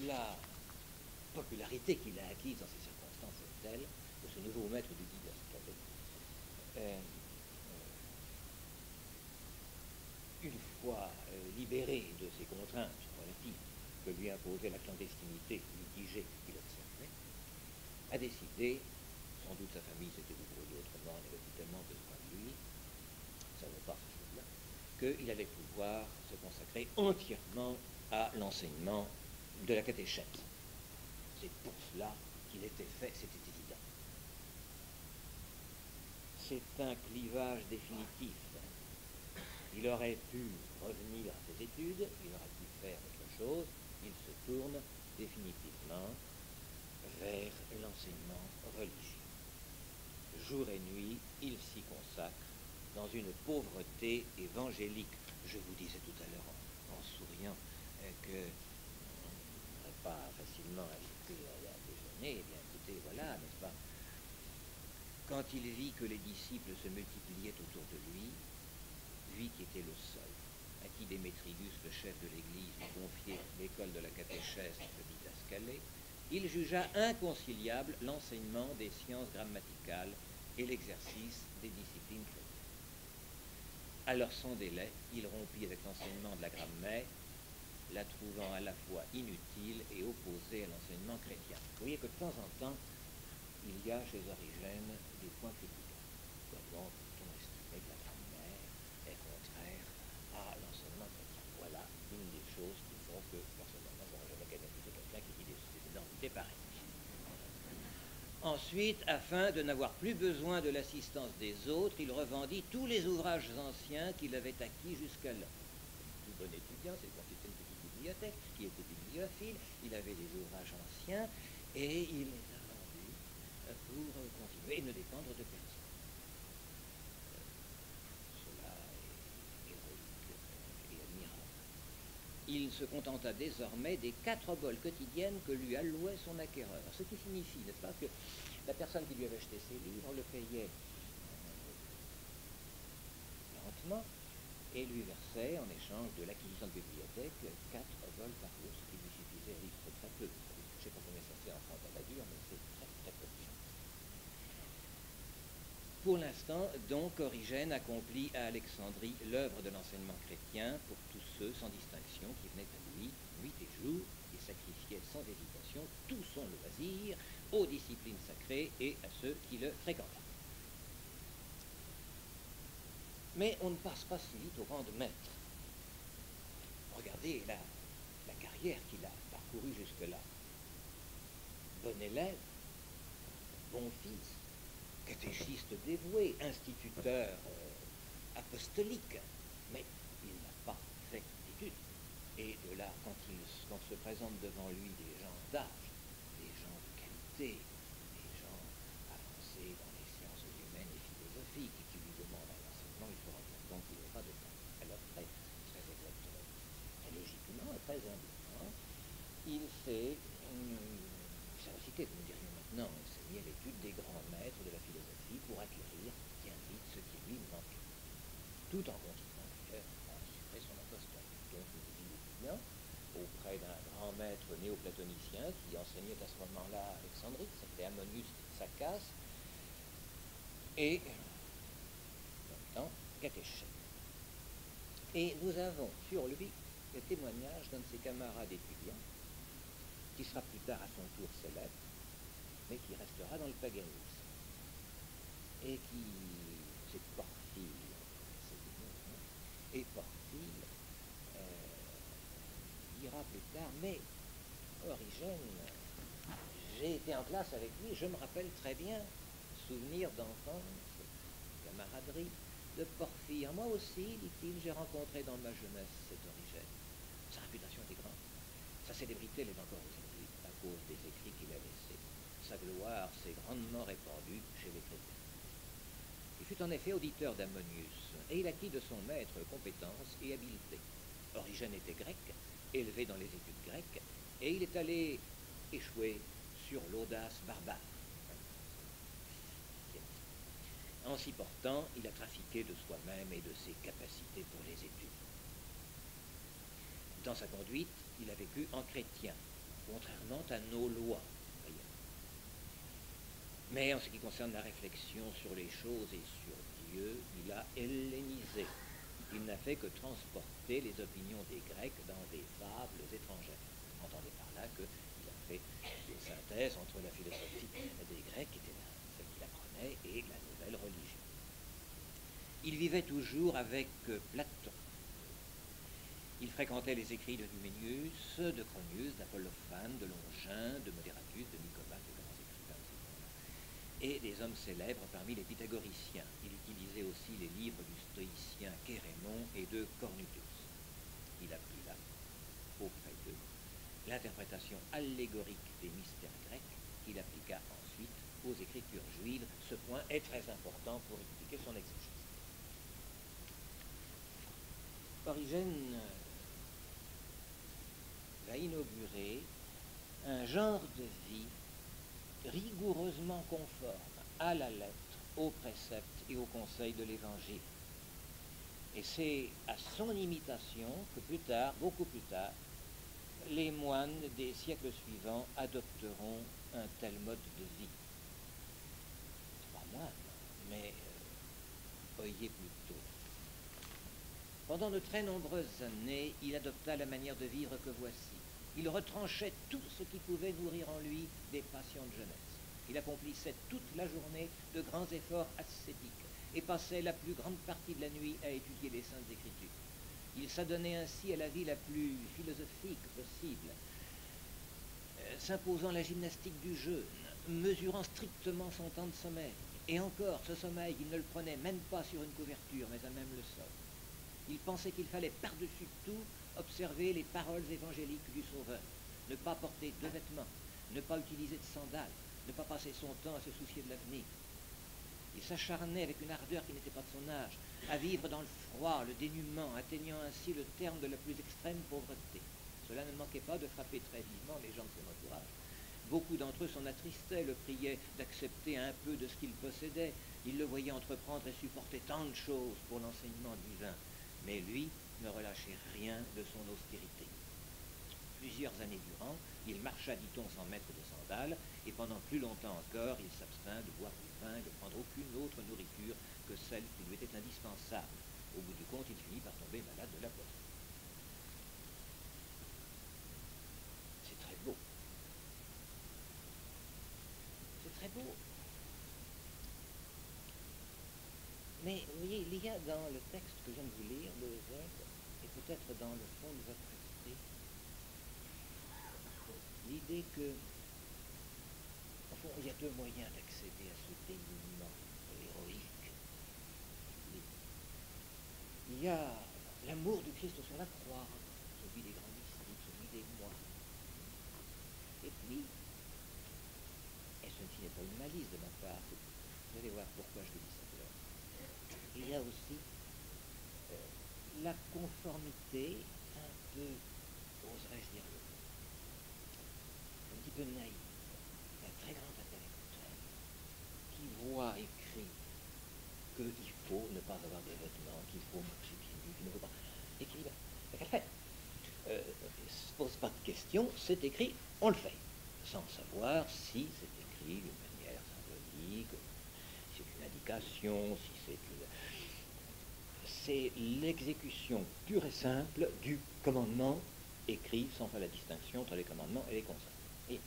la popularité qu'il a acquise dans ces circonstances est telle que ce nouveau maître du didascalé, une fois libéré de ces contraintes relatives que lui imposait la clandestinité mitigée qu'il observait, a décidé, sans doute sa famille s'était débrouillée autrement, elle avait plus tellement besoin de lui, ça ne vaut pas ces choses-là, qu'il allait pouvoir se consacrer entièrement à l'enseignement de la catéchèse. C'est pour cela qu'il était fait, c'était évident. C'est un clivage définitif. Il aurait pu revenir à ses études, il aurait pu faire autre chose, il se tourne définitivement vers l'enseignement religieux. Jour et nuit, il s'y consacre dans une pauvreté évangélique. Je vous disais tout à l'heure on n'aurait pas facilement acheté à déjeuner. Eh bien, écoutez, voilà, n'est-ce pas? Quand il vit que les disciples se multipliaient autour de lui, lui qui était le seul, à qui Démétrius, le chef de l'Église, lui confiait l'école de la catéchèse et le didascalé, il jugea inconciliable l'enseignement des sciences grammaticales et l'exercice des disciplines chrétiennes. Alors sans délai, il rompit avec l'enseignement de la grammaire, la trouvant à la fois inutile et opposée à l'enseignement chrétien. Vous voyez que de temps en temps, il y a chez Origène des points critiques. Comment peut-on estimer que la grammaire est contraire à l'enseignement chrétien? Voilà une des choses qui font que, personnellement, je n'aurais jamais canalisé quelqu'un qui dit des énormités pareilles. Ensuite, afin de n'avoir plus besoin de l'assistance des autres, il revendit tous les ouvrages anciens qu'il avait acquis jusqu'alors. Tout bon étudiant, c'est constitué une petite bibliothèque qui était bibliophile, il avait des ouvrages anciens et il les a vendus pour continuer et ne dépendre de personne. Cela est héroïque et admirable. Il se contenta désormais des 4 bols quotidiennes que lui allouait son acquéreur. Ce qui signifie, n'est-ce pas, que la personne qui lui avait acheté ses livres le payait lentement et lui versait, en échange de l'acquisition de bibliothèque, 4 bols par jour, ce qui lui suffisait à vivre très peu. Je ne sais pas combien ça fait en francs à la dure, mais c'est très très peu de gens. Pour l'instant, donc, Origène accomplit à Alexandrie l'œuvre de l'enseignement chrétien pour tous ceux, sans distinction, qui venaient à lui, nuit et jour, et sacrifiait sans hésitation tout son loisir aux disciplines sacrées et à ceux qui le fréquentaient. Mais on ne passe pas si vite au rang de maître. Regardez la carrière qu'il a parcourue jusque-là. Bon élève, bon fils, catéchiste dévoué, instituteur apostolique, mais il n'a pas fait d'études. Et de là, quand se présentent devant lui des gens d'âge, des gens de qualité, des gens avancés dans les sciences humaines et philosophiques, et qui lui demandent un enseignement, il faut rendre compte qu'il n'est pas de temps. Alors très exactement, très logiquement et très humblement, il fait ça va citer, nous dirions maintenant, il s'est mis à l'étude des grands maîtres de la philosophie pour acquérir bien vite ce qui lui manquait, tout en continuant d'ailleurs à assurer son apostolat. Donc nous dit l'étudiant auprès d'un grand maître néoplatonicien qui enseignait à ce moment-là à Alexandrie, qui s'appelait Ammonius Saccas, et en même temps catéchète. Et nous avons sur lui le témoignage d'un de ses camarades étudiants, qui sera plus tard à son tour célèbre, mais qui restera dans le paganisme, et qui, c'est Porphyre, et Porphyre dira plus tard, mais Origène, j'ai été en classe avec lui, je me rappelle très bien, souvenir d'enfance, camaraderie, de Porphyre. Moi aussi, dit-il, j'ai rencontré dans ma jeunesse cet Origène. Sa réputation était grande. Sa célébrité l'est encore aujourd'hui à cause des écrits qu'il a laissés. Sa gloire s'est grandement répandue chez les chrétiens. Il fut en effet auditeur d'Ammonius, et il acquit de son maître compétence et habileté. Origène était grec, élevé dans les études grecques, et il est allé échouer sur l'audace barbare. En s'y portant, il a trafiqué de soi-même et de ses capacités pour les études. Dans sa conduite, il a vécu en chrétien, contrairement à nos lois. Mais en ce qui concerne la réflexion sur les choses et sur Dieu, il a hellénisé. Il n'a fait que transporter les opinions des Grecs dans des fables étrangères. Vous entendez par là qu'il a fait des synthèses entre la philosophie des Grecs, qui était celle qu'il apprenait, et la nouvelle religion. Il vivait toujours avec Platon. Il fréquentait les écrits de Numénius, de Cronius, d'Apollophane, de Longin, de Moderatus, de Nicomaque, de grands écrivains, et des hommes célèbres parmi les pythagoriciens. Il utilisait aussi les livres du stoïcien Chérémon et de Cornutus. Il apprit là, auprès d'eux, l'interprétation allégorique des mystères grecs qu'il appliqua ensuite aux écritures juives. Ce point est très important pour expliquer son exégèse. Origène a inauguré un genre de vie rigoureusement conforme à la lettre, aux préceptes et aux conseils de l'Évangile. Et c'est à son imitation que plus tard, beaucoup plus tard, les moines des siècles suivants adopteront un tel mode de vie. Pas moine, mais oyez plutôt. Pendant de très nombreuses années, il adopta la manière de vivre que voici. Il retranchait tout ce qui pouvait nourrir en lui des passions de jeunesse. Il accomplissait toute la journée de grands efforts ascétiques et passait la plus grande partie de la nuit à étudier les Saintes Écritures. Il s'adonnait ainsi à la vie la plus philosophique possible, s'imposant la gymnastique du jeûne, mesurant strictement son temps de sommeil. Et encore, ce sommeil, il ne le prenait même pas sur une couverture, mais à même le sol. Il pensait qu'il fallait par-dessus tout observer les paroles évangéliques du Sauveur, ne pas porter de vêtements, ne pas utiliser de sandales, ne pas passer son temps à se soucier de l'avenir. Il s'acharnait avec une ardeur qui n'était pas de son âge, à vivre dans le froid, le dénuement, atteignant ainsi le terme de la plus extrême pauvreté. Cela ne manquait pas de frapper très vivement les gens de son entourage. Beaucoup d'entre eux s'en attristaient, le priaient d'accepter un peu de ce qu'il possédait. Ils le voyaient entreprendre et supporter tant de choses pour l'enseignement divin. Mais lui ne relâchait rien de son austérité. Plusieurs années durant, il marcha, dit-on, sans mettre de sandales, et pendant plus longtemps encore, il s'abstint de boire du vin, de prendre aucune autre nourriture que celle qui lui était indispensable. Au bout du compte, il finit par tomber malade de la poitrine. C'est très beau. C'est très beau. Mais vous voyez, il y a dans le texte que je viens de vous lire, le Z, et peut-être dans le fond de votre esprit, l'idée que, au fond, il y a deux moyens d'accéder à ce dénouement héroïque. Il y a l'amour du Christ sur la croix, celui des grands mystiques, celui des moines. Et puis, et ceci n'est pas une malice de ma part, vous allez voir pourquoi je vous dis ça. Il y a aussi la conformité un peu, oserais-je dire, un petit peu naïve, d'un très grand intellectuel qui voit écrit qu'il faut ne pas avoir des vêtements, qu'il faut marcher pieds nus, qu'il ne faut pas. Et qui dit, qu'elle fait ne se pose pas de questions, c'est écrit, on le fait, sans savoir si c'est écrit d'une manière symbolique, si c'est une indication, si c'est une... C'est l'exécution pure et simple du commandement écrit sans faire la distinction entre les commandements et les conseils. Et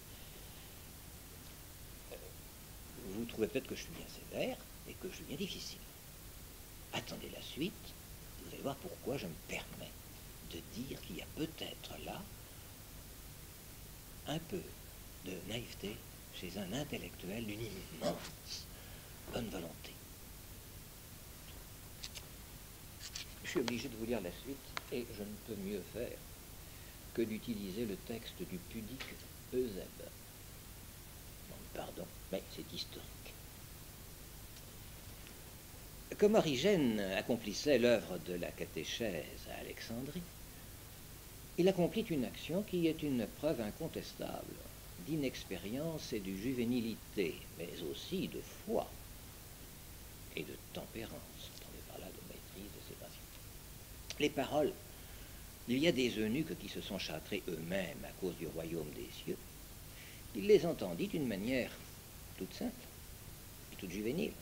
vous trouvez peut-être que je suis bien sévère et que je suis bien difficile. Attendez la suite, vous allez voir pourquoi je me permets de dire qu'il y a peut-être là un peu de naïveté chez un intellectuel d'une immense bonne volonté. Je suis obligé de vous lire la suite et je ne peux mieux faire que d'utiliser le texte du pudique Eusèbe. Non, pardon, mais c'est historique. Comme Origène accomplissait l'œuvre de la catéchèse à Alexandrie, il accomplit une action qui est une preuve incontestable d'inexpérience et de juvénilité, mais aussi de foi et de tempérance. Entendez par là de maîtrise de ses passions. Les paroles, il y a des eunuques qui se sont châtrés eux-mêmes à cause du royaume des cieux. Il les entendit d'une manière toute simple et toute juvénile.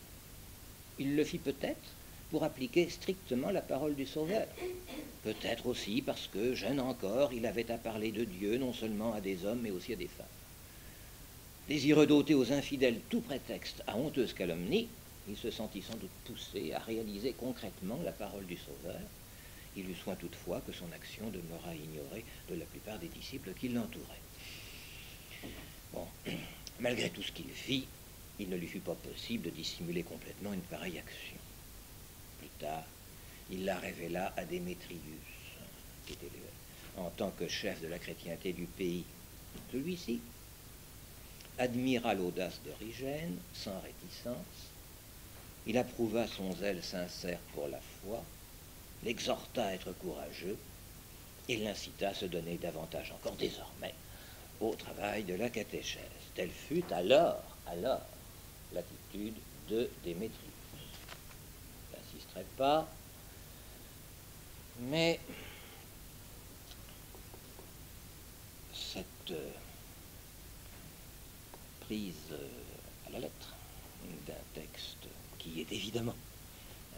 Il le fit peut-être pour appliquer strictement la parole du Sauveur. Peut-être aussi parce que, jeune encore, il avait à parler de Dieu non seulement à des hommes mais aussi à des femmes. Désireux d'ôter aux infidèles tout prétexte à honteuse calomnie, il se sentit sans doute poussé à réaliser concrètement la parole du Sauveur. Il eut soin toutefois que son action demeura ignorée de la plupart des disciples qui l'entouraient. Bon, malgré tout ce qu'il fit, il ne lui fut pas possible de dissimuler complètement une pareille action. Plus tard, il la révéla à Démétrius, qui était en tant que chef de la chrétienté du pays. Celui-ci admira l'audace d'Origène sans réticence. Il approuva son zèle sincère pour la foi, l'exhorta à être courageux Il l'incita à se donner davantage encore désormais au travail de la catéchèse. Telle fut alors l'attitude de Démétrius. Je n'insisterai pas, mais cette prise à la lettre d'un texte qui est évidemment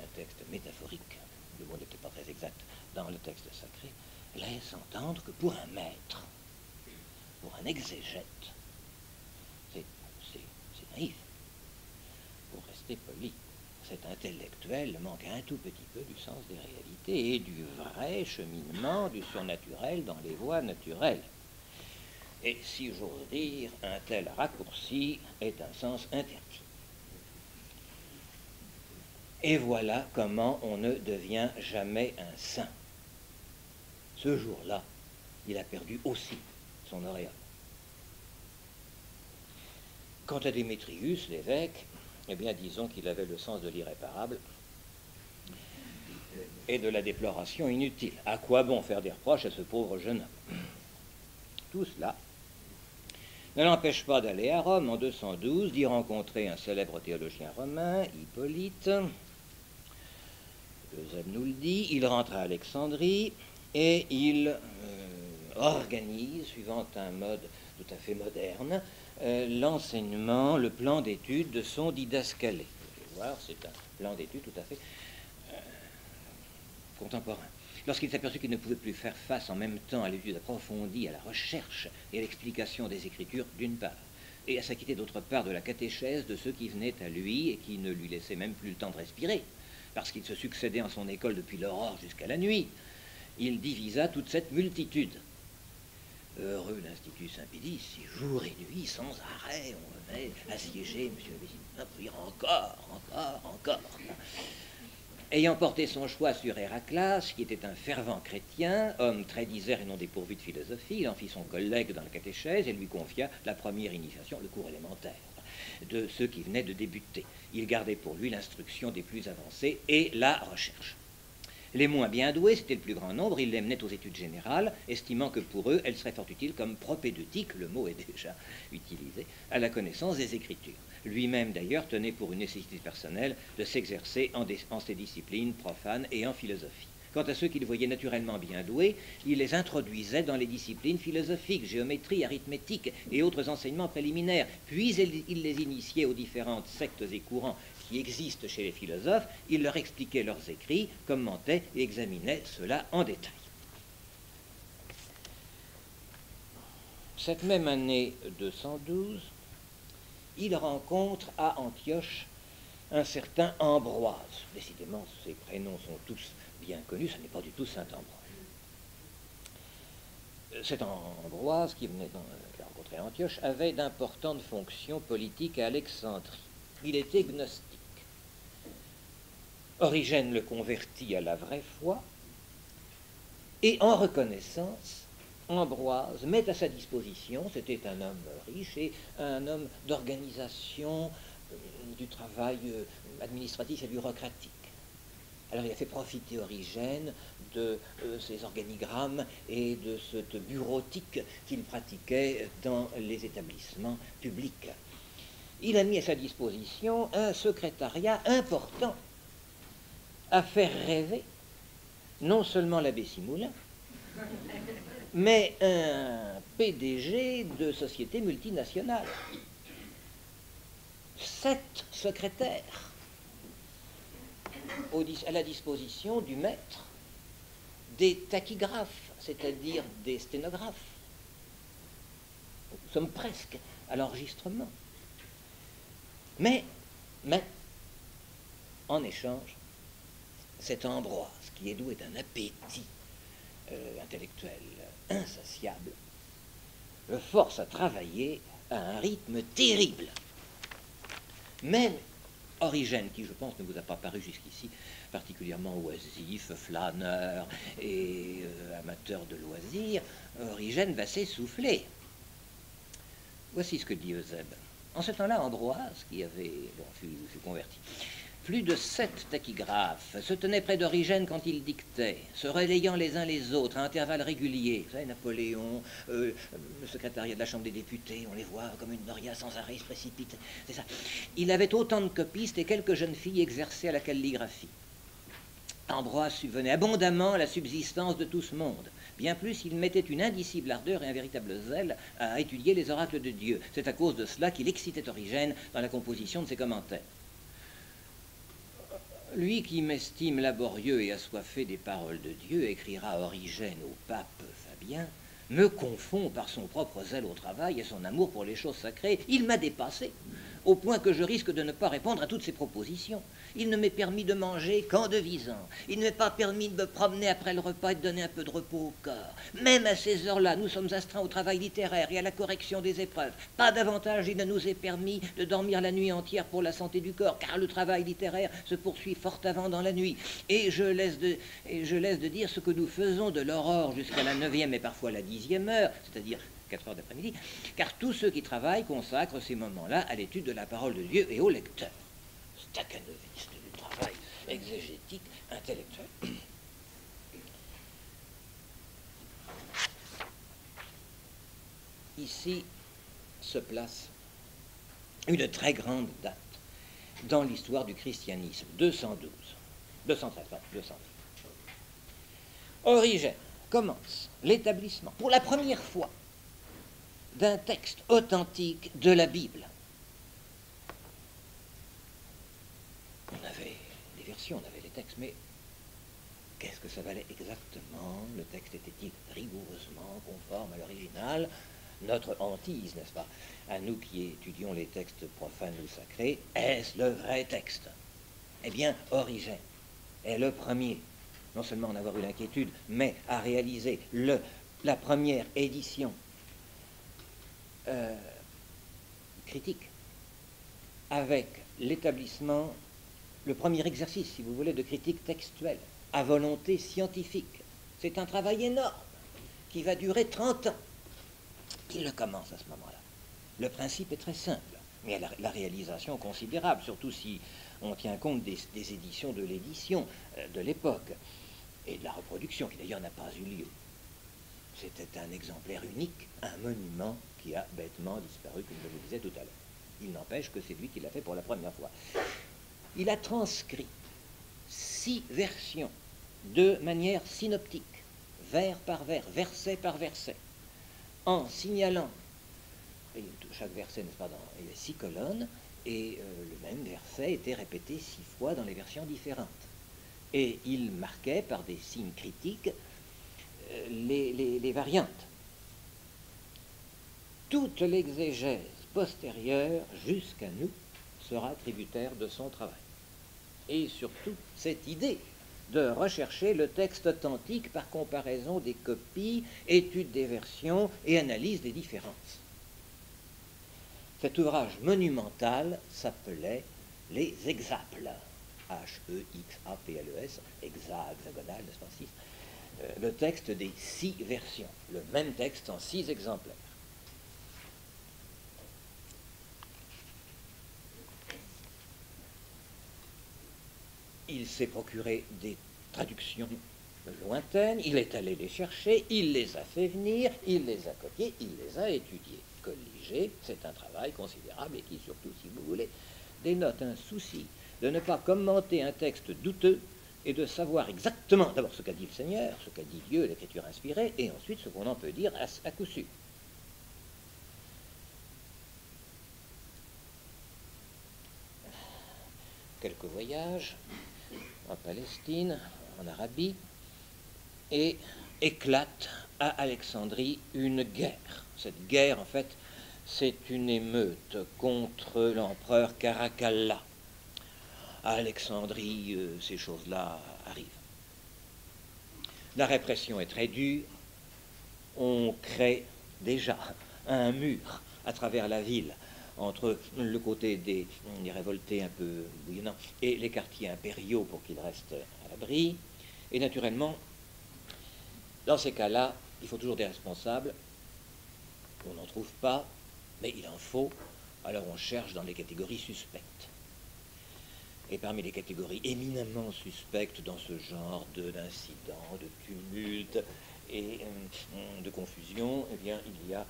un texte métaphorique, le mot n'était pas très exact dans le texte sacré, laisse entendre que pour un maître, pour un exégète, c'est naïf, pour rester poli, cet intellectuel manque un tout petit peu du sens des réalités et du vrai cheminement du surnaturel dans les voies naturelles. Et si j'ose dire, un tel raccourci est un sens interdit. Et voilà comment on ne devient jamais un saint. Ce jour-là, il a perdu aussi son auréole. Quant à Démétrius, l'évêque, eh bien, disons qu'il avait le sens de l'irréparable et de la déploration inutile. À quoi bon faire des reproches à ce pauvre jeune homme? Tout cela ne l'empêche pas d'aller à Rome en 212, d'y rencontrer un célèbre théologien romain, Hippolyte. Eusèbe nous le dit, il rentre à Alexandrie et il organise, suivant un mode tout à fait moderne, l'enseignement, le plan d'études de son didascalé. Vous allez voir, c'est un plan d'études tout à fait contemporain. Lorsqu'il s'est aperçu qu'il ne pouvait plus faire face en même temps à l'étude approfondie, à la recherche et à l'explication des Écritures d'une part, et à s'acquitter d'autre part de la catéchèse de ceux qui venaient à lui et qui ne lui laissaient même plus le temps de respirer, parce qu'il se succédait en son école depuis l'aurore jusqu'à la nuit, il divisa toute cette multitude. Heureux l'Institut Saint-Pédis, si jour et nuit, sans arrêt, on venait assiéger M. le Bézine, encore. Ayant porté son choix sur Héraclas, qui était un fervent chrétien, homme très disert et non dépourvu de philosophie, il en fit son collègue dans la catéchèse et lui confia la première initiation, le cours élémentaire, de ceux qui venaient de débuter. Il gardait pour lui l'instruction des plus avancés et la recherche. Les moins bien doués, c'était le plus grand nombre, il les menait aux études générales, estimant que pour eux, elles seraient fort utiles comme propédeutique, le mot est déjà utilisé, à la connaissance des Écritures. Lui-même, d'ailleurs, tenait pour une nécessité personnelle de s'exercer en ces disciplines profanes et en philosophie. Quant à ceux qu'il voyait naturellement bien doués, il les introduisait dans les disciplines philosophiques, géométrie, arithmétique et autres enseignements préliminaires. Puis il les initiait aux différentes sectes et courants qui existent chez les philosophes. Il leur expliquait leurs écrits, commentait et examinait cela en détail. Cette même année 212, il rencontre à Antioche un certain Ambroise. Décidément, ces prénoms sont tous bien connus, ce n'est pas du tout saint Ambroise. Cet Ambroise, qui venait rencontrer à Antioche, avait d'importantes fonctions politiques à Alexandrie. Il était gnostique. Origène le convertit à la vraie foi, et en reconnaissance, Ambroise met à sa disposition, c'était un homme riche et un homme d'organisation du travail administratif et bureaucratique. Alors il a fait profiter Origène de ces organigrammes et de cette bureautique qu'il pratiquait dans les établissements publics. Il a mis à sa disposition un secrétariat important à faire rêver non seulement l'abbé Simoulin, mais un PDG de société multinationale. 7 secrétaires à la disposition du maître, des tachygraphes, c'est-à-dire des sténographes. Nous sommes presque à l'enregistrement. Mais, en échange, cet Ambroise, qui est doué d'un appétit intellectuel insatiable, le force à travailler à un rythme terrible. Même Origène, qui je pense ne vous a pas paru jusqu'ici particulièrement oisif, flâneur et amateur de loisirs, Origène va s'essouffler. Voici ce que dit Eusèbe. En ce temps-là, Ambroise, qui fut converti, Plus de 7 tachygraphes se tenaient près d'Origène quand il dictait, se relayant les uns les autres à intervalles réguliers. Vous savez, Napoléon, le secrétariat de la Chambre des députés, on les voit comme une noria sans arrêt se précipite. C'est ça. Il avait autant de copistes et quelques jeunes filles exercées à la calligraphie. Ambroise subvenait abondamment à la subsistance de tout ce monde. Bien plus, il mettait une indicible ardeur et un véritable zèle à étudier les oracles de Dieu. C'est à cause de cela qu'il excitait Origène dans la composition de ses commentaires. Lui qui m'estime laborieux et assoiffé des paroles de Dieu, écrira Origène au pape Fabien, me confond par son propre zèle au travail et son amour pour les choses sacrées. Il m'a dépassé, au point que je risque de ne pas répondre à toutes ses propositions. Il ne m'est permis de manger qu'en devisant. Il ne m'est pas permis de me promener après le repas et de donner un peu de repos au corps. Même à ces heures-là, nous sommes astreints au travail littéraire et à la correction des épreuves. Pas davantage il ne nous est permis de dormir la nuit entière pour la santé du corps, car le travail littéraire se poursuit fort avant dans la nuit. Et je laisse de dire ce que nous faisons de l'aurore jusqu'à la 9e et parfois la 10e heure, c'est-à-dire 4 heures d'après-midi, car tous ceux qui travaillent consacrent ces moments-là à l'étude de la parole de Dieu et au lecteur. Staccanoviste du travail exégétique intellectuel. Ici se place une très grande date dans l'histoire du christianisme, 212. Origène commence l'établissement, pour la première fois, d'un texte authentique de la Bible. On avait des versions, on avait les textes, mais qu'est-ce que ça valait exactement? Le texte était-il rigoureusement conforme à l'original? Notre hantise, n'est-ce pas? À nous qui étudions les textes profanes ou sacrés, est-ce le vrai texte? Eh bien, Origène est le premier, non seulement à en avoir eu l'inquiétude, mais à réaliser la première édition critique avec l'établissement, le premier exercice, si vous voulez, de critique textuelle à volonté scientifique. C'est un travail énorme qui va durer 30 ans. Il le commence à ce moment-là. Le principe est très simple, mais la réalisation considérable, surtout si on tient compte des éditions de l'édition de l'époque et de la reproduction, qui d'ailleurs n'a pas eu lieu. C'était un exemplaire unique, un monument qui a bêtement disparu, comme je vous disais tout à l'heure. Il n'empêche que c'est lui qui l'a fait pour la première fois. Il a transcrit 6 versions de manière synoptique, vers par vers, verset par verset, en signalant, chaque verset, n'est-ce pas, il y a 6 colonnes, et le même verset était répété 6 fois dans les versions différentes. Et il marquait par des signes critiques les variantes. Toute l'exégèse postérieure jusqu'à nous sera tributaire de son travail. Et surtout, cette idée de rechercher le texte authentique par comparaison des copies, étude des versions et analyse des différences. Cet ouvrage monumental s'appelait Les Hexaples, H-E-X-A-P-L-E-S, hexagonal, n'est-ce pas, 6, le texte des 6 versions, le même texte en 6 exemplaires. Il s'est procuré des traductions lointaines, il est allé les chercher, il les a fait venir, il les a copiées, il les a étudiées, colligées. C'est un travail considérable et qui, surtout, si vous voulez, dénote un souci de ne pas commenter un texte douteux et de savoir exactement d'abord ce qu'a dit le Seigneur, ce qu'a dit Dieu, l'écriture inspirée, et ensuite ce qu'on en peut dire à coup sûr. Quelques voyages en Palestine, en Arabie, et éclate à Alexandrie une guerre. Cette guerre, en fait, c'est une émeute contre l'empereur Caracalla. À Alexandrie, ces choses-là arrivent. La répression est très dure. On crée déjà un mur à travers la ville entre le côté des révoltés un peu bouillonnants et les quartiers impériaux pour qu'ils restent à l'abri. Et naturellement, dans ces cas-là, il faut toujours des responsables. On n'en trouve pas, mais il en faut. Alors on cherche dans les catégories suspectes. Et parmi les catégories éminemment suspectes dans ce genre d'incidents, de tumultes et de confusion, eh bien, il y a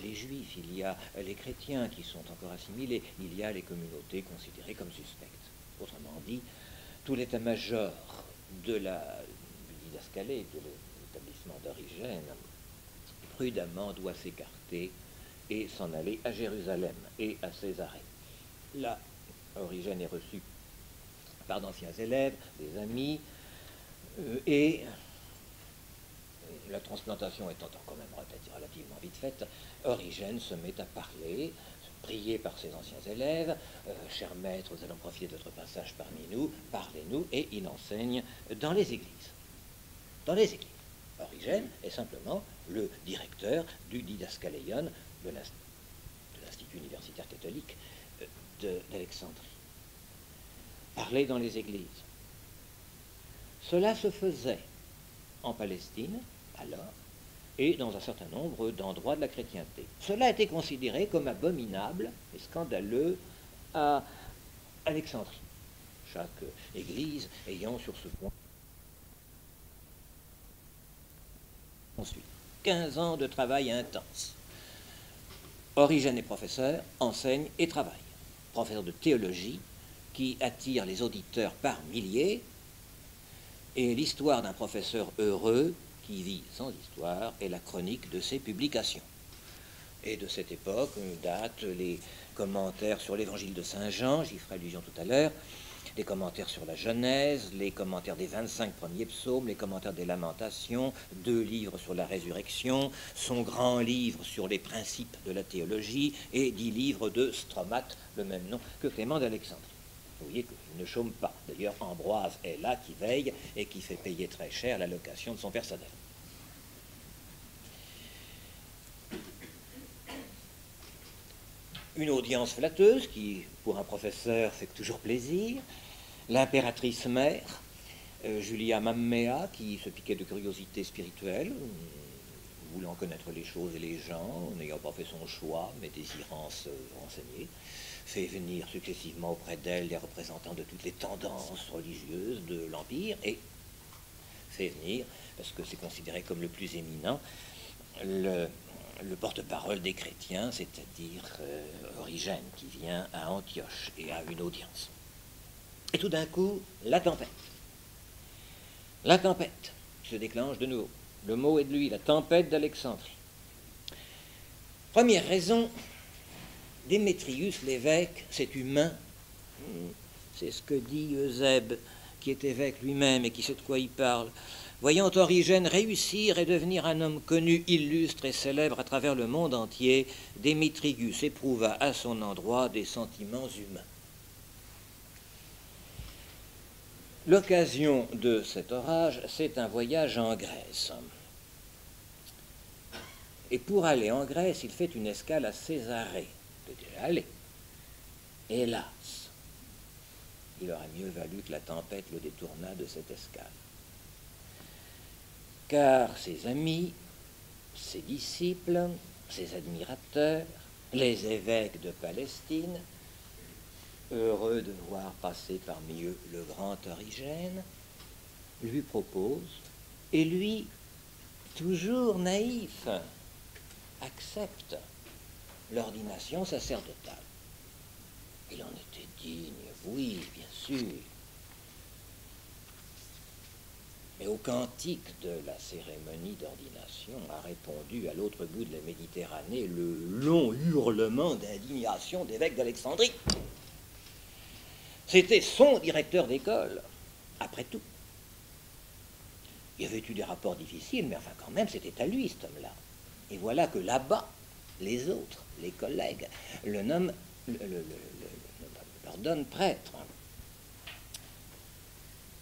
les juifs, il y a les chrétiens qui sont encore assimilés, il y a les communautés considérées comme suspectes. Autrement dit, tout l'état-major du didascalé, de l'établissement d'Origène, prudemment doit s'écarter et s'en aller à Jérusalem et à Césarée. Là, Origène est reçu par d'anciens élèves, des amis, et la transplantation étant quand même relativement vite faite, Origène se met à parler, prié par ses anciens élèves, cher maître, nous allons profiter de votre passage parmi nous, parlez-nous, et il enseigne dans les églises. Dans les églises. Origène est simplement le directeur du Didascaléon de l'Institut universitaire catholique d'Alexandrie. Parler dans les églises. Cela se faisait en Palestine, alors, et dans un certain nombre d'endroits de la chrétienté. Cela a été considéré comme abominable et scandaleux à Alexandrie, chaque église ayant sur ce point. Ensuite, 15 ans de travail intense. Origène est professeur, enseigne et travaille. Professeur de théologie qui attire les auditeurs par milliers, et l'histoire d'un professeur heureux qui vit sans histoire est la chronique de ses publications. Et de cette époque datent les commentaires sur l'évangile de Saint Jean, j'y ferai allusion tout à l'heure, les commentaires sur la Genèse, les commentaires des 25 premiers psaumes, les commentaires des Lamentations, 2 livres sur la résurrection, son grand livre sur les principes de la théologie et 10 livres de Stromate, le même nom que Clément d'Alexandrie. Vous voyez qu'il ne chôme pas. D'ailleurs, Ambroise est là qui veille et qui fait payer très cher la location de son personnel. Une audience flatteuse qui, pour un professeur, fait toujours plaisir. L'impératrice mère, Julia Mammea, qui se piquait de curiosité spirituelle, voulant connaître les choses et les gens, n'ayant pas fait son choix, mais désirant se renseigner, fait venir successivement auprès d'elle les représentants de toutes les tendances religieuses de l'Empire, et fait venir, parce que c'est considéré comme le plus éminent, le porte-parole des chrétiens, c'est-à-dire Origène, qui vient à Antioche et a une audience. Et tout d'un coup, la tempête. La tempête se déclenche de nouveau. Le mot est de lui, la tempête d'Alexandrie. Première raison, Démétrius, l'évêque, c'est humain. C'est ce que dit Eusèbe, qui est évêque lui-même et qui sait de quoi il parle. Voyant Origène réussir et devenir un homme connu, illustre et célèbre à travers le monde entier, Démétrius éprouva à son endroit des sentiments humains. L'occasion de cet orage, c'est un voyage en Grèce. Et pour aller en Grèce, il fait une escale à Césarée. Il peut déjà aller. Hélas, il aurait mieux valu que la tempête le détournât de cette escale. Car ses amis, ses disciples, ses admirateurs, les évêques de Palestine, heureux de voir passer parmi eux le grand Origène, lui proposent, et lui, toujours naïf, accepte l'ordination sacerdotale. Il en était digne, oui, bien sûr. Mais au cantique de la cérémonie d'ordination a répondu à l'autre bout de la Méditerranée le long hurlement d'indignation d'évêque d'Alexandrie. C'était son directeur d'école, après tout. Il y avait eu des rapports difficiles, mais enfin quand même, c'était à lui, cet homme-là. Et voilà que là-bas, les autres, les collègues, le nomment, l'ordonnent prêtre.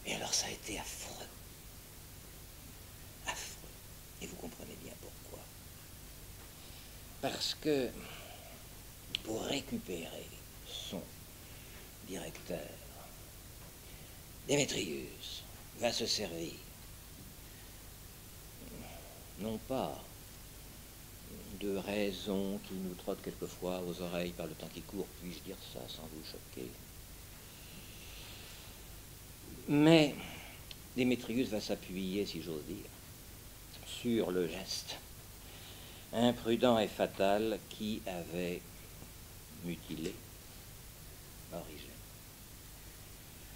Et alors ça a été affreux. Affreux. Et vous comprenez bien pourquoi. Parce que pour récupérer son directeur, Démétrius va se servir, non pas de raisons qui nous trottent quelquefois aux oreilles par le temps qui court, puis-je dire ça sans vous choquer, Mais Démétrius va s'appuyer, si j'ose dire, sur le geste imprudent et fatal qui avait mutilé Origène.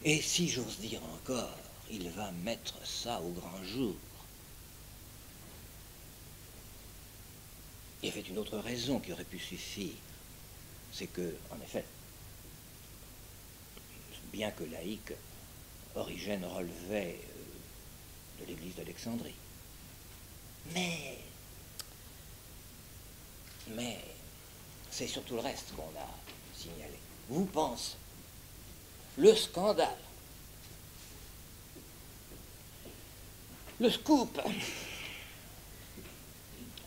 Et si j'ose dire encore, il va mettre ça au grand jour. Il y avait une autre raison qui aurait pu suffire, c'est que, en effet, bien que laïque, Origène relevait de l'église d'Alexandrie. Mais c'est surtout le reste qu'on a signalé. Vous pensez, le scandale, le scoop,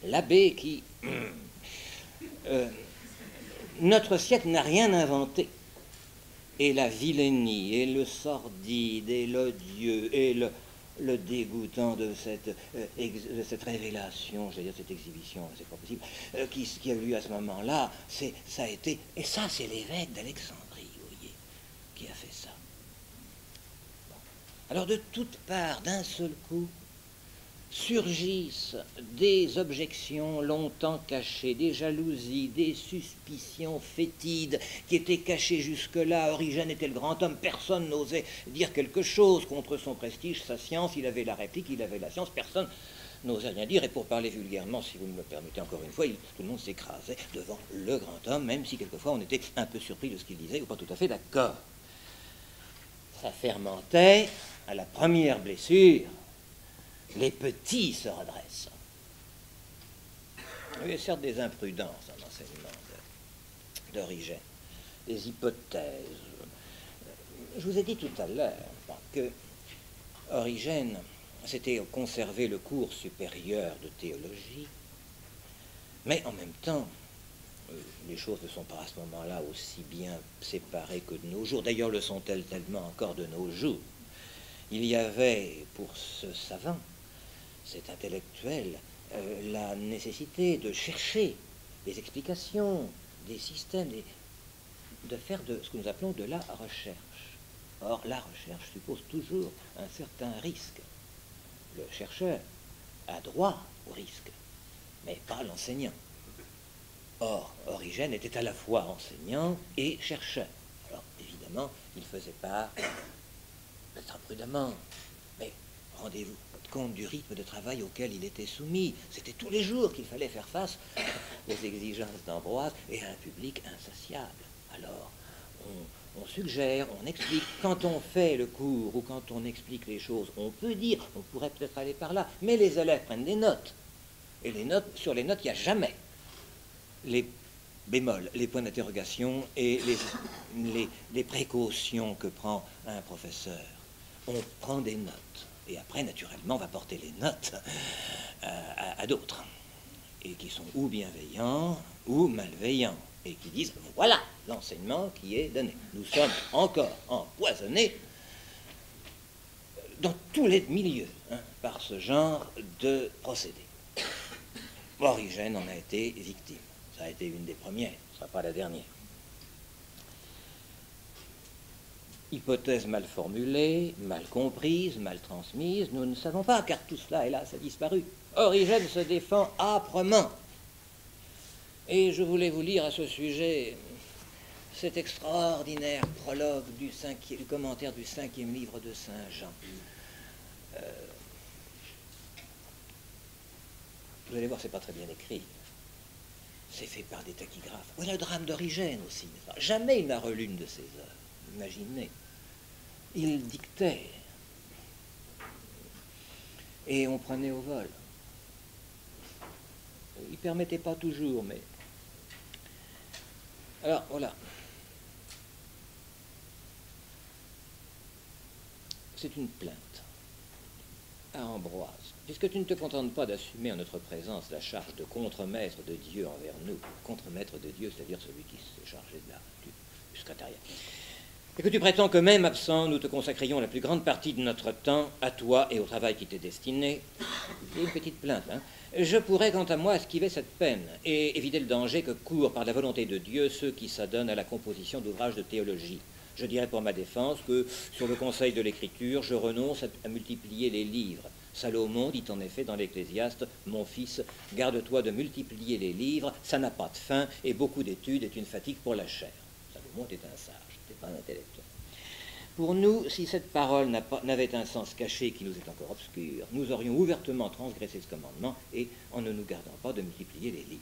l'abbé qui... notre siècle n'a rien inventé. Et la vilainie, et le sordide, et l'odieux, et le dégoûtant de cette révélation, j'allais dire cette exhibition, c'est pas possible, qui a eu lieu à ce moment-là, ça a été... Et ça, c'est l'évêque d'Alexandrie, vous voyez, qui a fait ça. Bon. Alors, de toutes parts, d'un seul coup, surgissent des objections longtemps cachées, des jalousies, des suspicions fétides qui étaient cachées jusque-là. Origène était le grand homme, personne n'osait dire quelque chose contre son prestige, sa science, il avait la réplique, il avait la science, personne n'osait rien dire, et pour parler vulgairement, si vous me le permettez encore une fois, tout le monde s'écrasait devant le grand homme, même si quelquefois on était un peu surpris de ce qu'il disait ou pas tout à fait d'accord. Ça fermentait à la première blessure. Les petits se redressent. Il y a certes des imprudences en enseignement d'Origène, des hypothèses. Je vous ai dit tout à l'heure que Origène s'était conservé le cours supérieur de théologie, mais en même temps, les choses ne sont pas à ce moment-là aussi bien séparées que de nos jours. D'ailleurs, le sont-elles tellement encore de nos jours. Il y avait pour ce savant, cet intellectuel, la nécessité de chercher des explications, des systèmes, de faire de ce que nous appelons de la recherche. Or, la recherche suppose toujours un certain risque. Le chercheur a droit au risque, mais pas l'enseignant. Or, Origène était à la fois enseignant et chercheur. Alors, évidemment, il faisait part très prudemment, mais rendez-vous compte du rythme de travail auquel il était soumis. C'était tous les jours qu'il fallait faire face aux exigences d'Ambroise et à un public insatiable. Alors, on suggère, on explique. Quand on fait le cours ou quand on explique les choses, on peut dire, on pourrait peut-être aller par là, mais les élèves prennent des notes. Et les notes, sur les notes, il n'y a jamais les bémols, les points d'interrogation et les précautions que prend un professeur. On prend des notes. Et après, naturellement, on va porter les notes à d'autres. Et qui sont ou bienveillants ou malveillants. Et qui disent, voilà l'enseignement qui est donné. Nous sommes encore empoisonnés dans tous les milieux par ce genre de procédé. Origène en a été victime. Ça a été une des premières, ce ne sera pas la dernière. Hypothèse mal formulée, mal comprise, mal transmise, nous ne savons pas, car tout cela, hélas, a disparu. Origène se défend âprement. Et je voulais vous lire à ce sujet cet extraordinaire prologue du commentaire du 5e livre de Saint Jean. Vous allez voir, c'est pas très bien écrit. C'est fait par des tachygraphes. Voilà le drame d'Origène aussi, n'est-ce pas? Jamais il n'a relu une de ses œuvres. Imaginez. Il dictait. Et on prenait au vol. Il ne permettait pas toujours, mais... Alors, voilà. C'est une plainte à Ambroise. Puisque tu ne te contentes pas d'assumer en notre présence la charge de contremaître de Dieu envers nous, contremaître de Dieu, c'est-à-dire celui qui s'est chargé du secrétariat, et que tu prétends que même absent, nous te consacrions la plus grande partie de notre temps à toi et au travail qui t'est destiné, et une petite plainte, je pourrais, quant à moi, esquiver cette peine et éviter le danger que courent par la volonté de Dieu ceux qui s'adonnent à la composition d'ouvrages de théologie. Je dirais pour ma défense que, sur le conseil de l'écriture, je renonce à multiplier les livres. Salomon dit en effet dans l'Ecclésiaste, « Mon fils, garde-toi de multiplier les livres, ça n'a pas de fin, et beaucoup d'études est une fatigue pour la chair. » Salomon était un sage, n'était pas un intellectuel. Pour nous, si cette parole n'avait un sens caché qui nous est encore obscur, nous aurions ouvertement transgressé ce commandement et en ne nous gardant pas de multiplier les livres.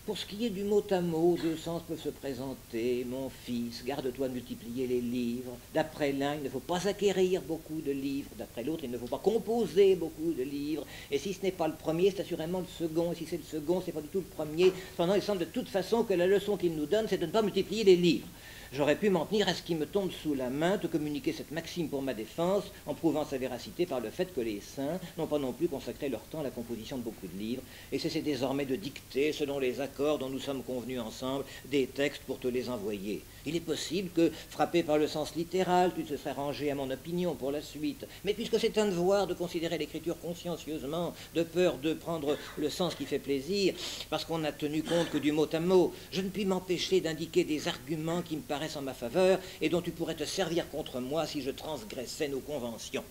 Pour ce qui est du mot à mot, deux sens peuvent se présenter. Mon fils, garde-toi de multiplier les livres. D'après l'un, il ne faut pas acquérir beaucoup de livres. D'après l'autre, il ne faut pas composer beaucoup de livres. Et si ce n'est pas le premier, c'est assurément le second. Et si c'est le second, ce n'est pas du tout le premier. Cependant, il semble de toute façon que la leçon qu'il nous donne, c'est de ne pas multiplier les livres. J'aurais pu m'en tenir à ce qui me tombe sous la main, te communiquer cette maxime pour ma défense, en prouvant sa véracité par le fait que les saints n'ont pas non plus consacré leur temps à la composition de beaucoup de livres, et cessez désormais de dicter, selon les accords dont nous sommes convenus ensemble, des textes pour te les envoyer. Il est possible que, frappé par le sens littéral, tu te serais rangé à mon opinion pour la suite, mais puisque c'est un devoir de considérer l'écriture consciencieusement, de peur de prendre le sens qui fait plaisir, parce qu'on n'a tenu compte que du mot à mot, je ne puis m'empêcher d'indiquer des arguments qui me paraissent en ma faveur et dont tu pourrais te servir contre moi si je transgressais nos conventions.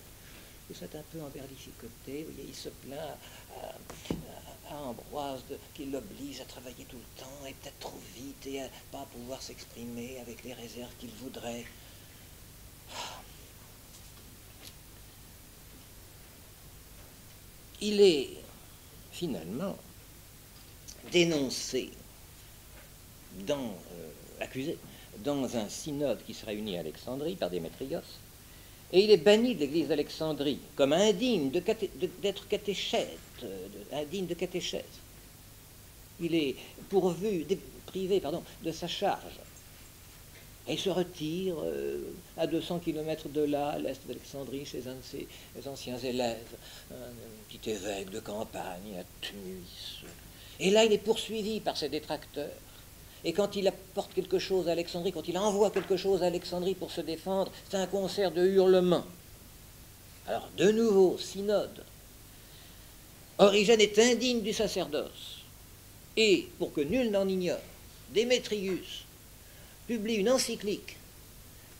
Vous êtes un peu emberlificoté, vous voyez, il se plaint à Ambroise qui l'oblige à travailler tout le temps et peut-être trop vite et à pas pouvoir s'exprimer avec les réserves qu'il voudrait. Il est finalement dénoncé, accusé, dans un synode qui se réunit à Alexandrie par Démétrios, et il est banni de l'église d'Alexandrie comme indigne d'être catéchète, indigne de catéchèse. Il est privé de sa charge. Et il se retire à 200 km de là, à l'est d'Alexandrie, chez un de ses anciens élèves, un petit évêque de campagne, à Tmuis. Et là, il est poursuivi par ses détracteurs. Et quand il apporte quelque chose à Alexandrie, quand il envoie quelque chose à Alexandrie pour se défendre, c'est un concert de hurlements. Alors, de nouveau, synode. Origène est indigne du sacerdoce. Et, pour que nul n'en ignore, Démétrius publie une encyclique,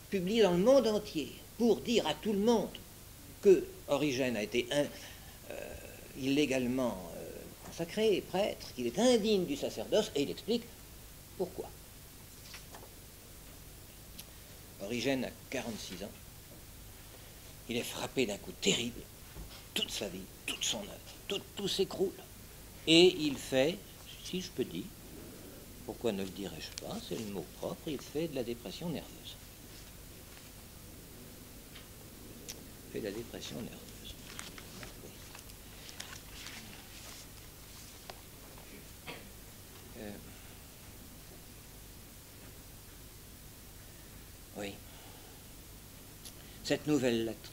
publiée dans le monde entier, pour dire à tout le monde que Origène a été illégalement consacré, prêtre, qu'il est indigne du sacerdoce, et il explique pourquoi. Origène a 46 ans. Il est frappé d'un coup terrible. Toute sa vie, toute son œuvre, tout s'écroule. Et il fait, si je peux dire, pourquoi ne le dirais-je pas, c'est le mot propre, il fait de la dépression nerveuse. Il fait de la dépression nerveuse. Oui. Cette nouvelle lettre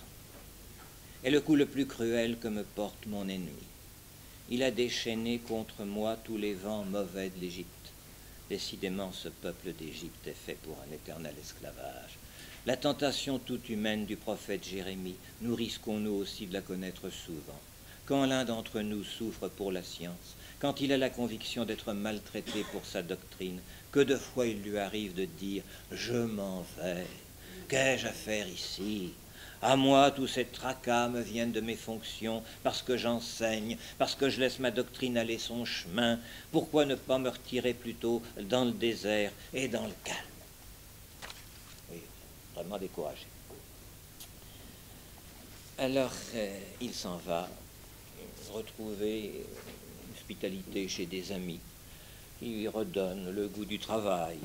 est le coup le plus cruel que me porte mon ennemi. Il a déchaîné contre moi tous les vents mauvais de l'Égypte. Décidément, ce peuple d'Égypte est fait pour un éternel esclavage. La tentation toute humaine du prophète Jérémie, nous risquons-nous aussi de la connaître souvent. Quand l'un d'entre nous souffre pour la science, quand il a la conviction d'être maltraité pour sa doctrine, que de fois il lui arrive de dire « Je m'en vais, qu'ai-je à faire ici ? À moi, tous ces tracas me viennent de mes fonctions, parce que j'enseigne, parce que je laisse ma doctrine aller son chemin. Pourquoi ne pas me retirer plutôt dans le désert et dans le calme ?» Oui, vraiment découragé. Alors, il s'en va retrouver une hospitalité chez des amis qui lui redonnent le goût du travail.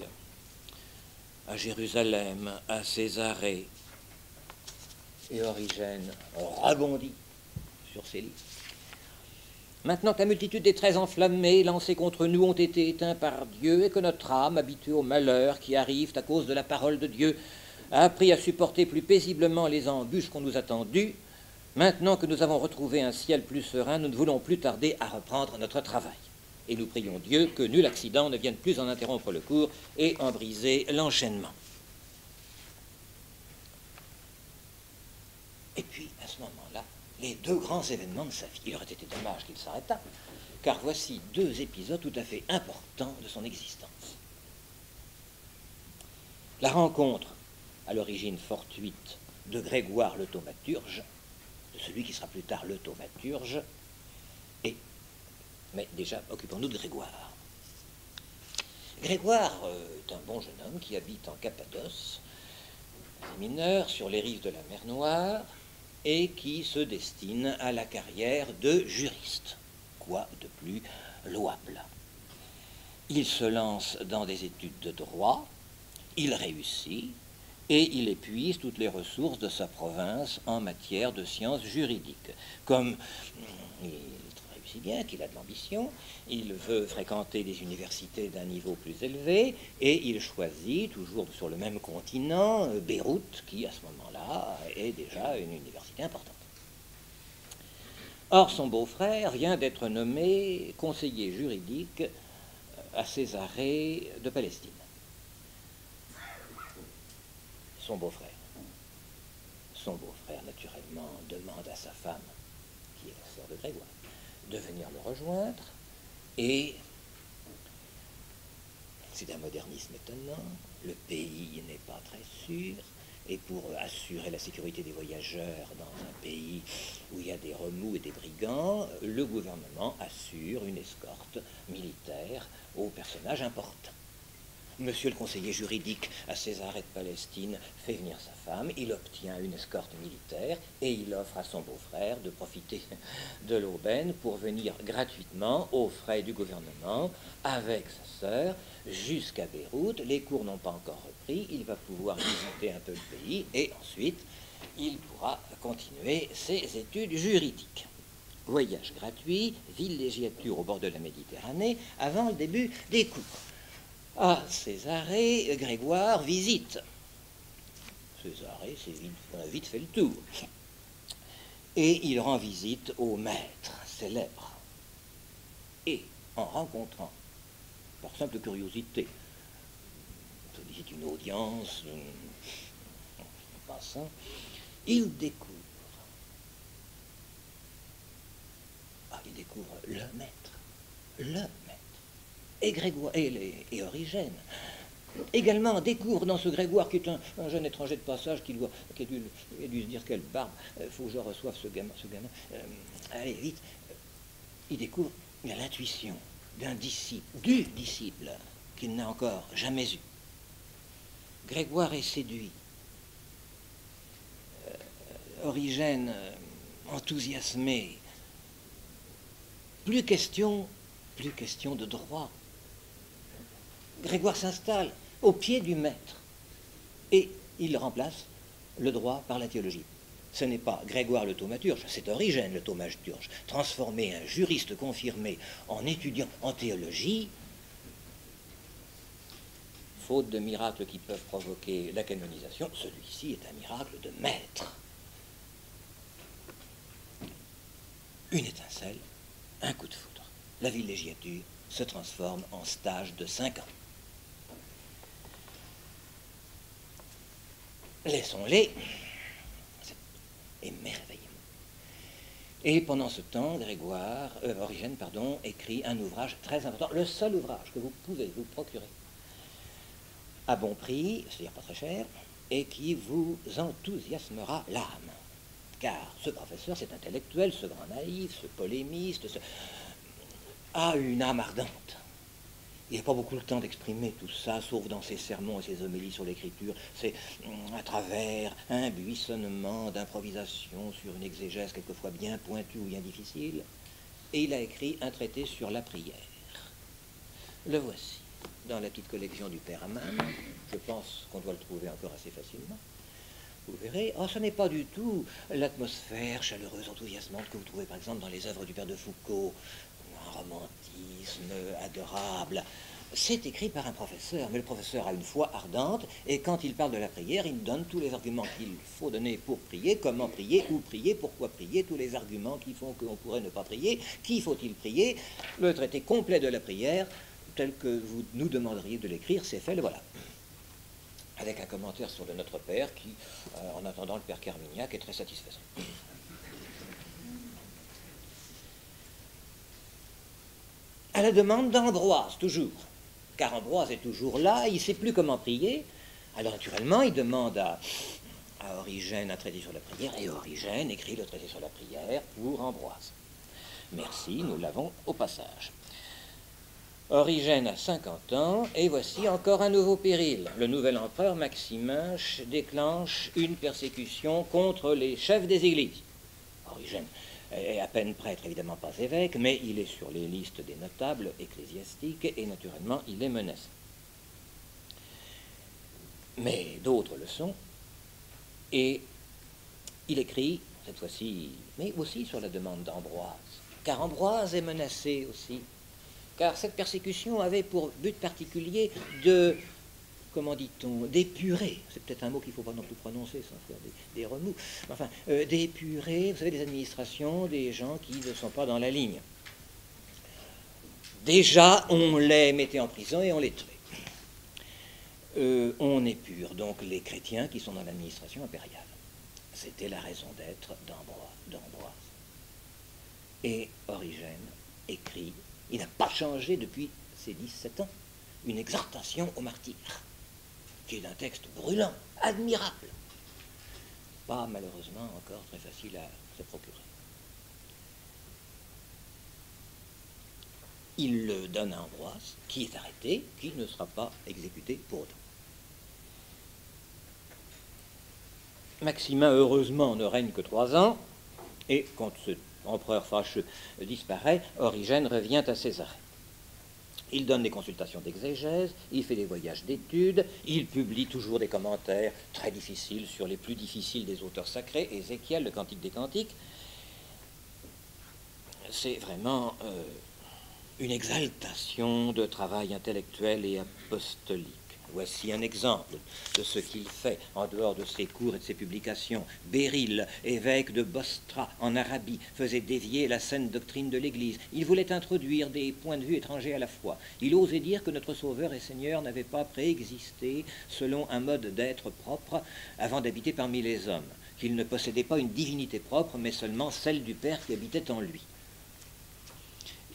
À Jérusalem, à Césarée, et Origène rebondit sur ses livres. Maintenant que la multitude des traits enflammés lancés contre nous ont été éteints par Dieu et que notre âme, habituée aux malheurs qui arrivent à cause de la parole de Dieu, a appris à supporter plus paisiblement les embûches qu'on nous a tendues, maintenant que nous avons retrouvé un ciel plus serein, nous ne voulons plus tarder à reprendre notre travail. Et nous prions Dieu que nul accident ne vienne plus en interrompre le cours et en briser l'enchaînement. Et puis, à ce moment-là, les deux grands événements de sa vie. Il aurait été dommage qu'il s'arrêtât, car voici deux épisodes tout à fait importants de son existence. La rencontre à l'origine fortuite de Grégoire le thaumaturge, de celui qui sera plus tard le thaumaturge, mais déjà occupons-nous de Grégoire. Grégoire est un bon jeune homme qui habite en Cappadoce, mineur sur les rives de la mer Noire, et qui se destine à la carrière de juriste. Quoi de plus louable? Il se lance dans des études de droit, il réussit, et il épuise toutes les ressources de sa province en matière de sciences juridiques. Comme il réussit bien, qu'il a de l'ambition, il veut fréquenter des universités d'un niveau plus élevé, et il choisit, toujours sur le même continent, Beyrouth, qui à ce moment-là est déjà une université importante. Or, son beau-frère vient d'être nommé conseiller juridique à Césarée de Palestine. Son beau-frère, naturellement, demande à sa femme, qui est la sœur de Grégoire, de venir le rejoindre, et c'est d'un modernisme étonnant, le pays n'est pas très sûr, et pour assurer la sécurité des voyageurs dans un pays où il y a des remous et des brigands, le gouvernement assure une escorte militaire aux personnages importants. Monsieur le conseiller juridique à Césarée de Palestine fait venir sa femme, il obtient une escorte militaire et il offre à son beau-frère de profiter de l'aubaine pour venir gratuitement aux frais du gouvernement avec sa sœur jusqu'à Beyrouth. Les cours n'ont pas encore repris, il va pouvoir visiter un peu le pays et ensuite il pourra continuer ses études juridiques. Voyage gratuit, villégiature au bord de la Méditerranée avant le début des cours. À Césarée, Grégoire visite. Césarée, on a vite fait le tour. Et il rend visite au maître célèbre. Et en rencontrant, par simple curiosité, on sollicite une audience, en passant, il découvre le maître. Et Grégoire et Origène également découvre dans ce Grégoire, qui est un jeune étranger de passage, qui a dû se dire quelle barbe, faut que je reçoive ce gamin. Allez, vite. Il découvre l'intuition du disciple qu'il n'a encore jamais eu. Grégoire est séduit. Origène enthousiasmé. Plus question de droit. Grégoire s'installe au pied du maître et il remplace le droit par la théologie. Ce n'est pas Grégoire le thaumaturge, c'est Origène le thaumaturge, transformé un juriste confirmé en étudiant en théologie, faute de miracles qui peuvent provoquer la canonisation, celui-ci est un miracle de maître. Une étincelle, un coup de foudre. La villégiature se transforme en stage de 5 ans. Laissons-les émerveillement. Et pendant ce temps, Origène, écrit un ouvrage très important, le seul ouvrage que vous pouvez vous procurer à bon prix, c'est-à-dire pas très cher, et qui vous enthousiasmera l'âme. Car ce professeur, cet intellectuel, ce grand naïf, ce polémiste, a une âme ardente. Il n'a pas beaucoup le temps d'exprimer tout ça, sauf dans ses sermons et ses homélies sur l'écriture. C'est à travers un buissonnement d'improvisation sur une exégèse quelquefois bien pointue ou bien difficile. Et il a écrit un traité sur la prière. Le voici, dans la petite collection du Père Aman. Je pense qu'on doit le trouver encore assez facilement. Vous verrez, ce n'est pas du tout l'atmosphère chaleureuse, enthousiasmante que vous trouvez par exemple dans les œuvres du Père de Foucault. Un romantisme adorable. C'est écrit par un professeur, mais le professeur a une foi ardente, et quand il parle de la prière, il donne tous les arguments qu'il faut donner pour prier, comment prier, où prier, pourquoi prier, tous les arguments qui font qu'on pourrait ne pas prier, qui faut-il prier, le traité complet de la prière, tel que vous nous demanderiez de l'écrire, c'est fait, le voilà. Avec un commentaire sur le Notre Père qui, en attendant le Père Carmignac, est très satisfaisant. À la demande d'Ambroise, toujours, car Ambroise est toujours là, il ne sait plus comment prier. Alors naturellement, il demande à Origène un traité sur la prière, et Origène écrit le traité sur la prière pour Ambroise. Merci, nous l'avons au passage. Origène a 50 ans, et voici encore un nouveau péril. Le nouvel empereur Maximin déclenche une persécution contre les chefs des églises. Origène est à peine prêtre, évidemment pas évêque, mais il est sur les listes des notables ecclésiastiques, et naturellement il est menacé. Mais d'autres le sont, et il écrit, cette fois-ci, mais aussi sur la demande d'Ambroise, car Ambroise est menacé aussi. Car cette persécution avait pour but particulier de, comment dit-on, d'épurer, c'est peut-être un mot qu'il ne faut pas non plus prononcer sans faire des remous, enfin, d'épurer, vous savez, des administrations, des gens qui ne sont pas dans la ligne. Déjà, on les mettait en prison et on les tuait. On épure donc les chrétiens qui sont dans l'administration impériale. C'était la raison d'être d'Ambroise. Et Origène écrit, il n'a pas changé depuis ses 17 ans, une exhortation aux martyrs, qui est d'un texte brûlant, admirable, pas malheureusement encore très facile à se procurer. Il le donne à Ambroise, qui est arrêté, qui ne sera pas exécuté pour autant. Maximin, heureusement, ne règne que 3 ans, et quand ce empereur fâcheux disparaît, Origène revient à Césarée. Il donne des consultations d'exégèse, il fait des voyages d'études, il publie toujours des commentaires très difficiles sur les plus difficiles des auteurs sacrés, Ézéchiel, le Cantique des Cantiques. C'est vraiment une exaltation de travail intellectuel et apostolique. Voici un exemple de ce qu'il fait en dehors de ses cours et de ses publications. Béryl, évêque de Bostra en Arabie, faisait dévier la saine doctrine de l'Église. Il voulait introduire des points de vue étrangers à la foi. Il osait dire que notre Sauveur et Seigneur n'avait pas préexisté selon un mode d'être propre avant d'habiter parmi les hommes, qu'il ne possédait pas une divinité propre, mais seulement celle du Père qui habitait en lui.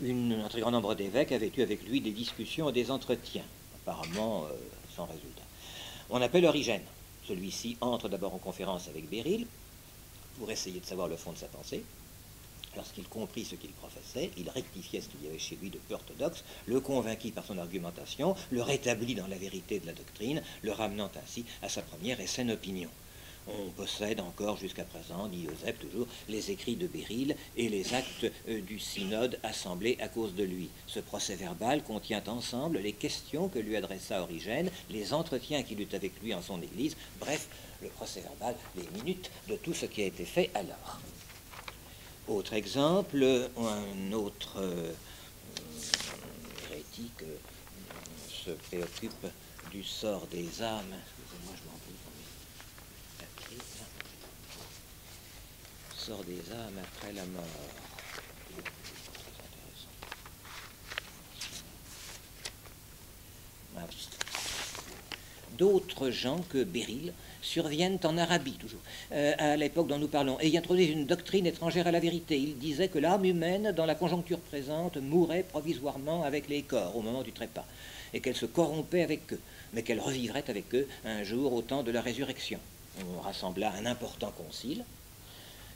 Un très grand nombre d'évêques avaient eu avec lui des discussions et des entretiens, apparemment sans résultat. On appelle Origène. Celui-ci entre d'abord en conférence avec Béryl pour essayer de savoir le fond de sa pensée. Lorsqu'il comprit ce qu'il professait, il rectifiait ce qu'il y avait chez lui de peu orthodoxe, le convainquit par son argumentation, le rétablit dans la vérité de la doctrine, le ramenant ainsi à sa première et saine opinion. On possède encore jusqu'à présent, dit Eusèbe toujours, les écrits de Béryl et les actes du synode assemblés à cause de lui. Ce procès-verbal contient ensemble les questions que lui adressa Origène, les entretiens qu'il eut avec lui en son église, bref, le procès-verbal, les minutes de tout ce qui a été fait alors. Autre exemple, un autre hérétique se préoccupe du sort des âmes. Excusez-moi, je m'en prie. Sort des âmes après la mort. Très intéressant. D'autres gens que Béryl surviennent en Arabie, toujours, à l'époque dont nous parlons, et y introduisent une doctrine étrangère à la vérité. Ils disaient que l'âme humaine, dans la conjoncture présente, mourait provisoirement avec les corps au moment du trépas, et qu'elle se corrompait avec eux, mais qu'elle revivrait avec eux un jour au temps de la résurrection. On rassembla un important concile,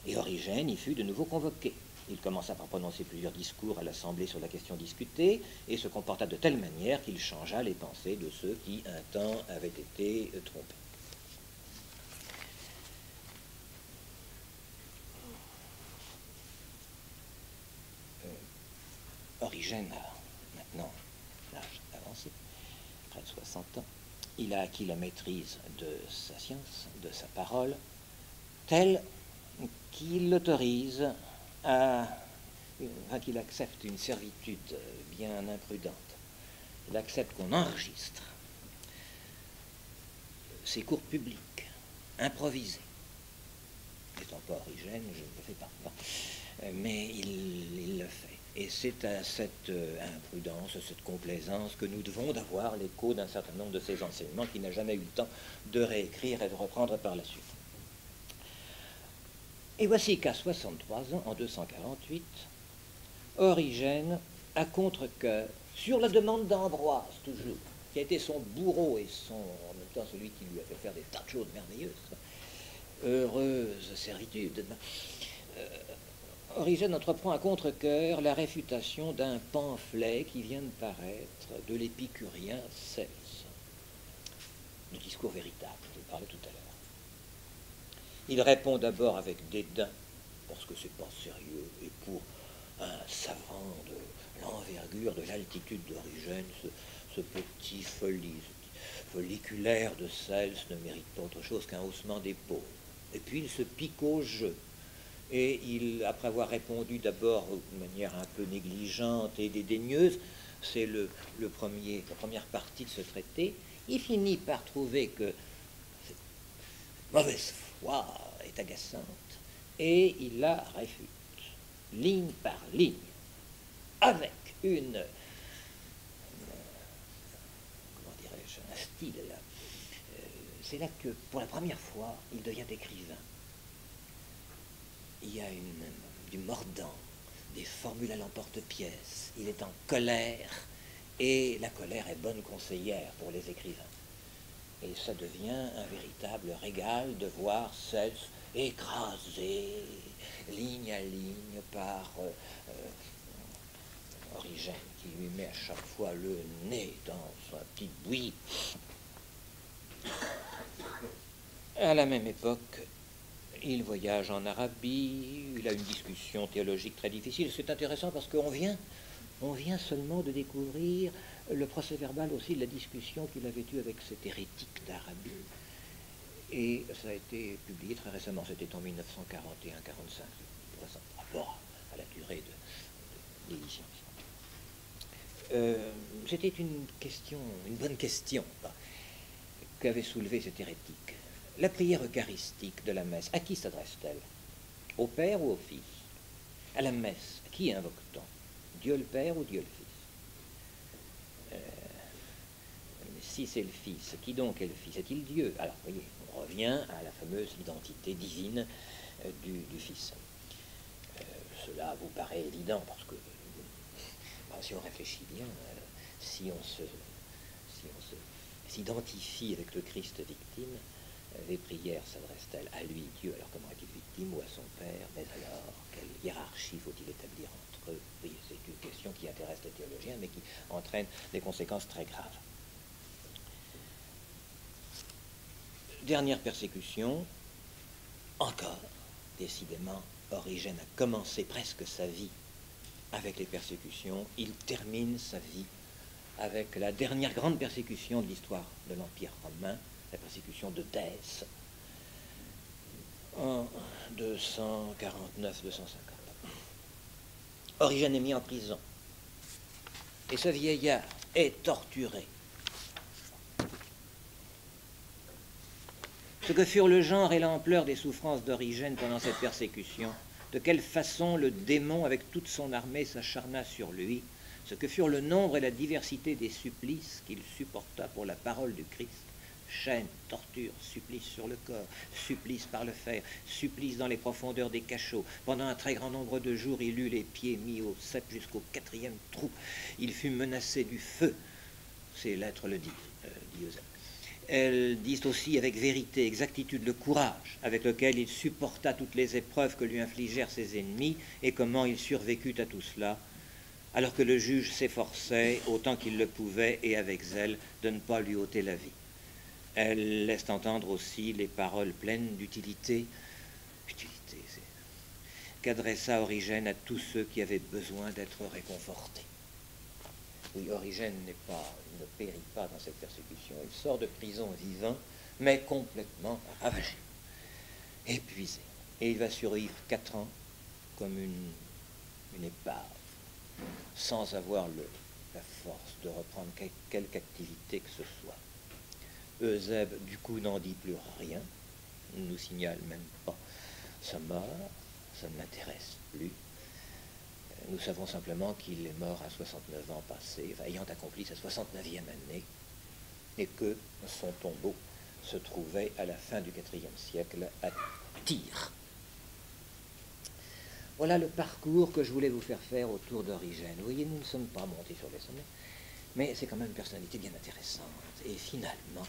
et Origène y fut de nouveau convoqué. Il commença par prononcer plusieurs discours à l'Assemblée sur la question discutée et se comporta de telle manière qu'il changea les pensées de ceux qui, un temps, avaient été trompés. Origène a maintenant l'âge avancé, près de 60 ans. Il a acquis la maîtrise de sa science, de sa parole, telle qu'il l'autorise qu'il accepte une servitude bien imprudente. Il accepte qu'on enregistre ses cours publics, improvisés. N'étant pas Origène, je ne le fais pas. Mais il le fait. Et c'est à cette imprudence, cette complaisance que nous devons d'avoir l'écho d'un certain nombre de ses enseignements qu'il n'a jamais eu le temps de réécrire et de reprendre par la suite. Et voici qu'à 63 ans, en 248, Origène, à contre-cœur, sur la demande d'Ambroise toujours, qui a été son bourreau et en même temps celui qui lui a fait faire des tas de choses merveilleuses, heureuse servitude, Origène entreprend à contre-cœur la réfutation d'un pamphlet qui vient de paraître de l'épicurien Cels. Le discours véritable, je parlais tout à l'heure. Il répond d'abord avec dédain, parce que c'est pas sérieux, et pour un savant de l'envergure, de l'altitude d'Origène, ce petit folliculaire de Cels ne mérite pas autre chose qu'un haussement d'épaule. Et puis il se pique au jeu. Et il, après avoir répondu d'abord de manière un peu négligente et dédaigneuse, c'est la première partie de ce traité, il finit par trouver que cette mauvaise foi est agaçante, et il la réfute, ligne par ligne, avec comment dirais-je, un style. C'est là que, pour la première fois, il devient écrivain. Il y a du mordant, des formules à l'emporte-pièce. Il est en colère, et la colère est bonne conseillère pour les écrivains. Et ça devient un véritable régal de voir Cels écrasé, ligne à ligne, par Origène, qui lui met à chaque fois le nez dans sa petite bouillie. À la même époque, il voyage en Arabie, il a une discussion théologique très difficile. C'est intéressant parce qu'on vient seulement de découvrir le procès-verbal aussi de la discussion qu'il avait eue avec cet hérétique d'Arabie. Et ça a été publié très récemment, c'était en 1941-45, par rapport à la durée de l'édition. C'était une bonne question qu'avait soulevée cet hérétique. La prière eucharistique de la messe, à qui s'adresse-t-elle? Au Père ou au Fils? À la messe, qui invoque-t-on? Dieu le Père ou Dieu le Fils? Si c'est le Fils, qui donc est le Fils? Est-il Dieu? Alors, vous voyez, on revient à la fameuse identité divine du Fils. Cela vous paraît évident, parce que si on réfléchit bien, si on s'identifie avec le Christ victime, les prières s'adressent-elles à lui, Dieu? Alors comment est-il victime? Ou à son Père? Mais alors, quelle hiérarchie faut-il établir entre eux? Oui, c'est une question qui intéresse les théologiens, mais qui entraîne des conséquences très graves. Dernière persécution, encore, décidément, Origène a commencé presque sa vie avec les persécutions. Il termine sa vie avec la dernière grande persécution de l'histoire de l'Empire romain, la persécution de Dèce, en 249-250. Origène est mis en prison, et ce vieillard est torturé. Ce que furent le genre et l'ampleur des souffrances d'Origène pendant cette persécution, de quelle façon le démon avec toute son armée s'acharna sur lui, ce que furent le nombre et la diversité des supplices qu'il supporta pour la parole du Christ, chaînes, tortures, supplices sur le corps, supplices par le fer, supplices dans les profondeurs des cachots. Pendant un très grand nombre de jours, il eut les pieds mis au cep jusqu'au 4e trou. Il fut menacé du feu. Ces lettres le disent, dit Eusèbe. Elles disent aussi avec vérité, exactitude, le courage avec lequel il supporta toutes les épreuves que lui infligèrent ses ennemis et comment il survécut à tout cela, alors que le juge s'efforçait, autant qu'il le pouvait et avec zèle, de ne pas lui ôter la vie. Elles laissent entendre aussi les paroles pleines d'utilité, qu'adressa Origène à tous ceux qui avaient besoin d'être réconfortés. Oui, Origène ne périt pas dans cette persécution. Il sort de prison vivant, mais complètement ravagé, épuisé. Et il va survivre 4 ans comme une épave, sans avoir la force de reprendre quelque activité que ce soit. Eusèbe, du coup, n'en dit plus rien, ne nous signale même pas sa mort, ça ne l'intéresse plus. Nous savons simplement qu'il est mort à 69 ans passés, ayant accompli sa 69e année, et que son tombeau se trouvait à la fin du IVe siècle à Tyr. Voilà le parcours que je voulais vous faire autour d'Origène. Vous voyez, nous ne sommes pas montés sur les sommets, Mais c'est quand même une personnalité bien intéressante et finalement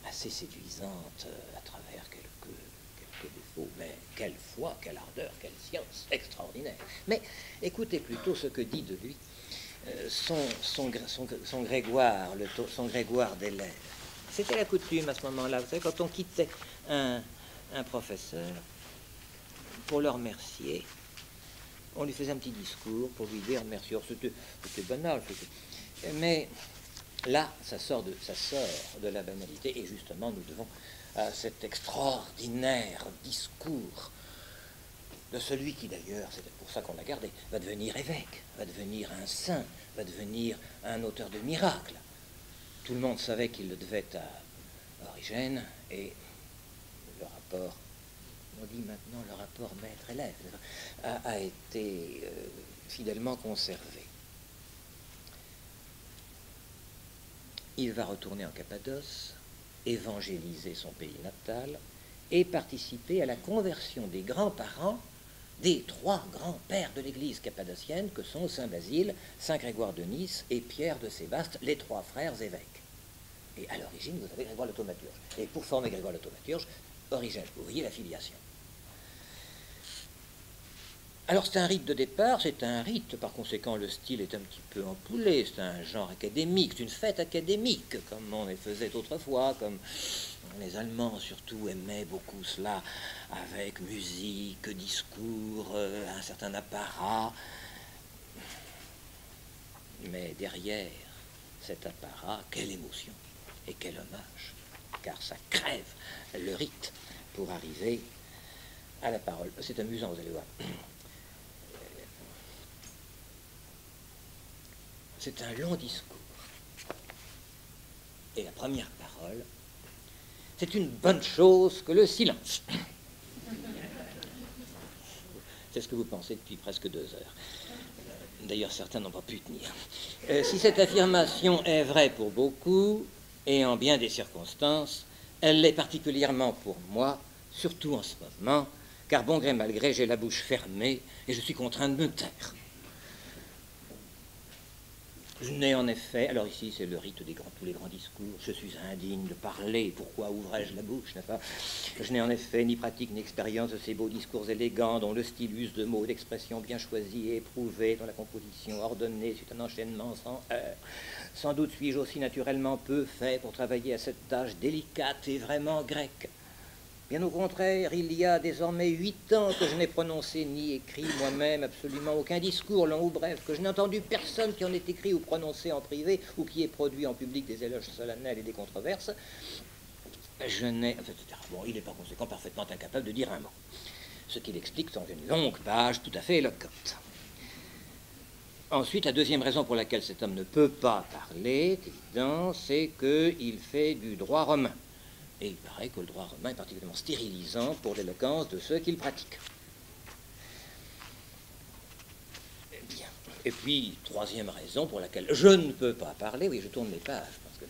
assez séduisante à travers quelques défauts. Mais quelle foi, quelle ardeur, quelle science extraordinaire. Mais écoutez plutôt ce que dit de lui son Grégoire d'élèves. C'était la coutume à ce moment-là. Vous savez, quand on quittait un professeur, pour le remercier, on lui faisait un petit discours pour lui dire merci. C'était banal. Mais là, ça sort de la banalité. Et justement, nous devons à cet extraordinaire discours de celui qui, d'ailleurs, c'est pour ça qu'on l'a gardé, va devenir évêque, va devenir un saint, va devenir un auteur de miracles. Tout le monde savait qu'il le devait à Origène, et le rapport, on dit maintenant le rapport maître-élève, a été fidèlement conservé. Il va retourner en Cappadoce, évangéliser son pays natal et participer à la conversion des grands-parents des 3 grands-pères de l'Église cappadocienne que sont Saint Basile, Saint Grégoire de Nice et Pierre de Sébaste, les 3 frères évêques. Et à l'origine, vous avez Grégoire le thaumaturge. Et pour former Grégoire le thaumaturge, Origène, vous voyez la filiation. Alors c'est un rite de départ, c'est un rite, par conséquent le style est un petit peu empoulé, c'est un genre académique, c'est une fête académique, comme on les faisait autrefois, comme les Allemands surtout aimaient beaucoup cela, avec musique, discours, un certain apparat. Mais derrière cet apparat, quelle émotion et quel hommage, car ça crève le rite pour arriver à la parole. C'est amusant, vous allez voir. C'est un long discours. Et la première parole, c'est une bonne chose que le silence. C'est ce que vous pensez depuis presque 2 heures. D'ailleurs, certains n'ont pas pu tenir. Si cette affirmation est vraie pour beaucoup, et en bien des circonstances, elle l'est particulièrement pour moi, surtout en ce moment, car bon gré mal gré, j'ai la bouche fermée et je suis contraint de me taire. Je n'ai en effet, alors ici c'est le rite des tous les grands discours, je suis indigne de parler, pourquoi ouvrais-je la bouche, n'est-ce pas? Je n'ai en effet ni pratique ni expérience de ces beaux discours élégants dont le style use de mots d'expression bien choisis et éprouvés, dont la composition ordonnée suit un enchaînement sans heurts. Sans doute suis-je aussi naturellement peu fait pour travailler à cette tâche délicate et vraiment grecque. Bien au contraire, il y a désormais 8 ans que je n'ai prononcé ni écrit moi-même absolument aucun discours, long ou bref, que je n'ai entendu personne qui en ait écrit ou prononcé en privé, ou qui ait produit en public des éloges solennels et des controverses. Je n'ai... etc. Bon, il est par conséquent parfaitement incapable de dire un mot. Ce qu'il explique dans une longue page tout à fait éloquente. Ensuite, la deuxième raison pour laquelle cet homme ne peut pas parler, c'est évident, c'est qu'il fait du droit romain. Et il paraît que le droit romain est particulièrement stérilisant pour l'éloquence de ceux qui le pratiquent. Bien. Et puis, troisième raison pour laquelle je ne peux pas parler, oui, je tourne les pages, parce que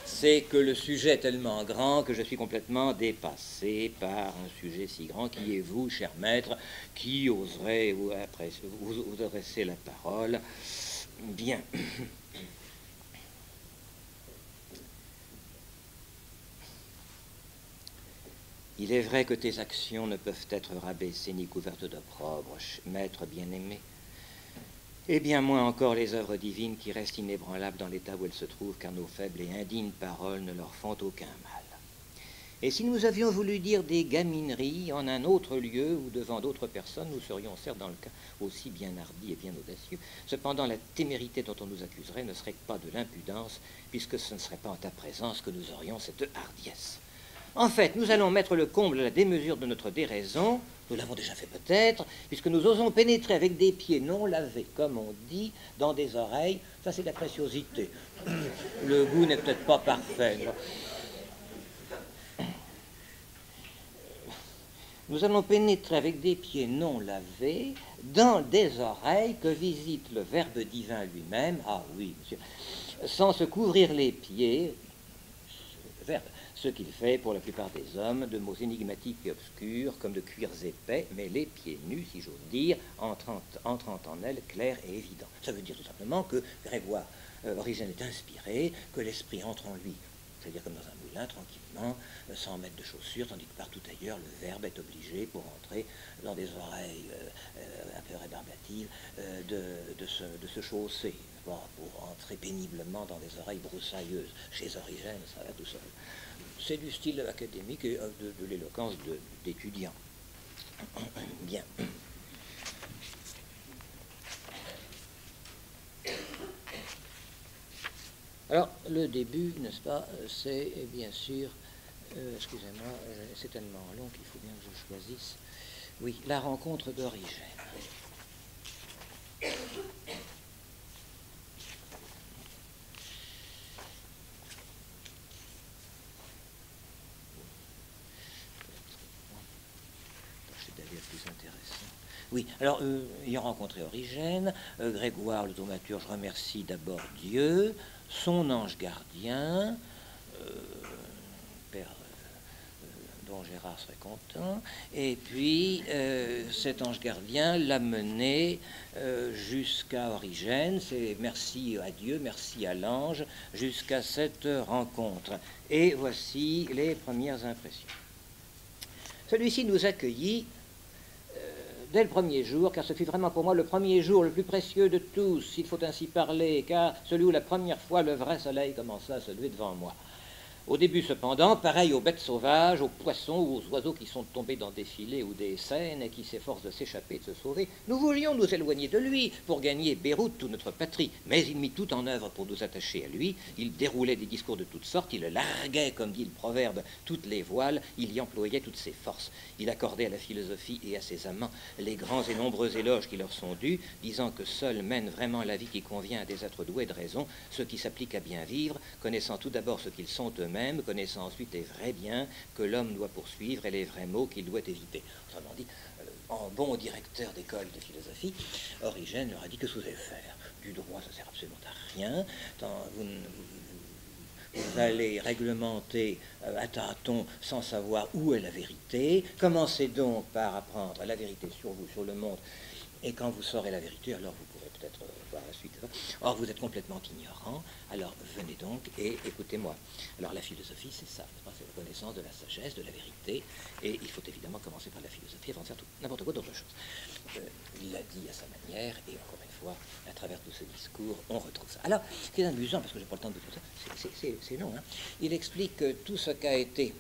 c'est que le sujet est tellement grand que je suis complètement dépassé par un sujet si grand qui est vous, cher maître, qui oserait vous adresser la parole. Bien. Il est vrai que tes actions ne peuvent être rabaissées ni couvertes d'opprobre, maître bien-aimé, et bien moins encore les œuvres divines qui restent inébranlables dans l'état où elles se trouvent, car nos faibles et indignes paroles ne leur font aucun mal. Et si nous avions voulu dire des gamineries en un autre lieu ou devant d'autres personnes, nous serions certes dans le cas aussi bien hardis et bien audacieux. Cependant, la témérité dont on nous accuserait ne serait pas de l'impudence, puisque ce ne serait pas en ta présence que nous aurions cette hardiesse. En fait, nous allons mettre le comble à la démesure de notre déraison, nous l'avons déjà fait peut-être, puisque nous osons pénétrer avec des pieds non lavés, comme on dit, dans des oreilles. Ça, c'est de la préciosité. Le goût n'est peut-être pas parfait. Nous allons pénétrer avec des pieds non lavés dans des oreilles que visite le Verbe divin lui-même, ah oui, monsieur, sans se couvrir les pieds, verbe, ce qu'il fait pour la plupart des hommes, de mots énigmatiques et obscurs, comme de cuirs épais, mêlés pieds nus, si j'ose dire, entrant en elle, clair et évident. Ça veut dire tout simplement que Grégoire Origène est inspiré, que l'esprit entre en lui, c'est-à-dire comme dans un moulin, tranquillement, sans mettre de chaussures, tandis que partout ailleurs, le verbe est obligé, pour entrer dans des oreilles un peu rébarbatives, de se chausser, pour entrer péniblement dans des oreilles broussailleuses. Chez Origène, ça va tout seul. C'est du style académique et de l'éloquence d'étudiant. Bien. Alors, le début, n'est-ce pas, c'est bien sûr, excusez-moi, c'est tellement long qu'il faut bien que je choisisse. Oui, la rencontre d'Origène. C'est d'ailleurs plus intéressant. Oui, alors, ayant rencontré Origène, Grégoire, le thaumaturge, remercie d'abord Dieu, son ange gardien, Père dont Gérard serait content, et puis cet ange gardien l'a mené jusqu'à Origène, c'est merci à Dieu, merci à l'ange, jusqu'à cette rencontre. Et voici les premières impressions. Celui-ci nous accueillit dès le premier jour, car ce fut vraiment pour moi le premier jour le plus précieux de tous, s'il faut ainsi parler, car celui où la première fois le vrai soleil commença à se lever devant moi. Au début, cependant, pareil aux bêtes sauvages, aux poissons ou aux oiseaux qui sont tombés dans des filets ou des seines et qui s'efforcent de s'échapper, de se sauver, nous voulions nous éloigner de lui pour gagner Beyrouth, toute notre patrie. Mais il mit tout en œuvre pour nous attacher à lui. Il déroulait des discours de toutes sortes, il larguait, comme dit le proverbe, toutes les voiles, il y employait toutes ses forces. Il accordait à la philosophie et à ses amants les grands et nombreux éloges qui leur sont dus, disant que seul mène vraiment la vie qui convient à des êtres doués de raison, ceux qui s'appliquent à bien vivre, connaissant tout d'abord ce qu'ils sont eux-mêmes, connaissant ensuite les vrais biens que l'homme doit poursuivre et les vrais maux qu'il doit éviter. Autrement dit, en bon directeur d'école de philosophie, Origène leur a dit que vous allez faire. Du droit, ça ne sert absolument à rien. Vous allez réglementer à tâtons sans savoir où est la vérité. Commencez donc par apprendre la vérité sur vous, sur le monde. Et quand vous saurez la vérité, alors vous pourrez peut-être voir la suite. Or, vous êtes complètement ignorant, alors venez donc et écoutez-moi. Alors, la philosophie, c'est ça, c'est la connaissance de la sagesse, de la vérité, et il faut évidemment commencer par la philosophie avant de faire n'importe quoi d'autre chose. Il l'a dit à sa manière, et encore une fois, à travers tout ce discours, on retrouve ça. Alors, ce qui est amusant, parce que je n'ai pas le temps de tout ça, c'est long, hein. Il explique tout ce qu'a été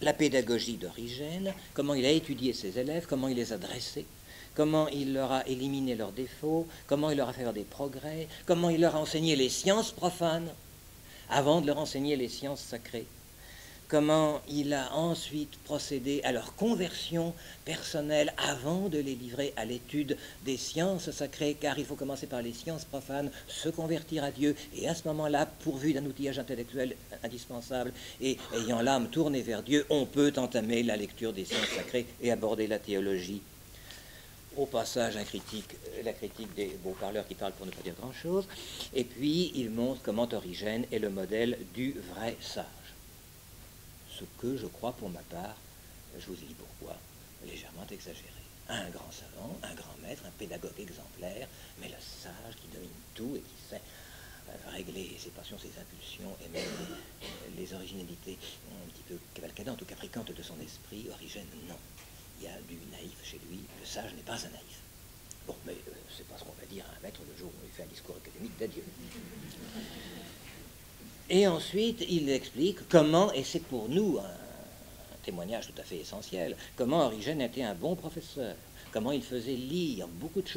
la pédagogie d'Origène, comment il a étudié ses élèves, comment il les a dressés, comment il leur a éliminé leurs défauts, comment il leur a fait faire des progrès, comment il leur a enseigné les sciences profanes avant de leur enseigner les sciences sacrées, comment il a ensuite procédé à leur conversion personnelle avant de les livrer à l'étude des sciences sacrées, car il faut commencer par les sciences profanes, se convertir à Dieu, et à ce moment-là, pourvu d'un outillage intellectuel indispensable, et ayant l'âme tournée vers Dieu, on peut entamer la lecture des sciences sacrées et aborder la théologie. Au passage, la critique des beaux-parleurs qui parlent pour ne pas dire grand-chose, et puis il montre comment Origène est le modèle du vrai sage. Ce que je crois pour ma part, je vous ai dit pourquoi, légèrement exagéré. Un grand savant, un grand maître, un pédagogue exemplaire, mais le sage qui domine tout et qui sait régler ses passions, ses impulsions et même les originalités un petit peu cavalcadantes ou capricantes de son esprit. Origène, non. Il y a du naïf chez lui, le sage n'est pas un naïf. Bon, mais c'est pas ce qu'on va dire à un maître le jour où il fait un discours académique d'adieu. Et ensuite, il explique comment, et c'est pour nous un témoignage tout à fait essentiel, comment Origène était un bon professeur, comment il faisait lire beaucoup de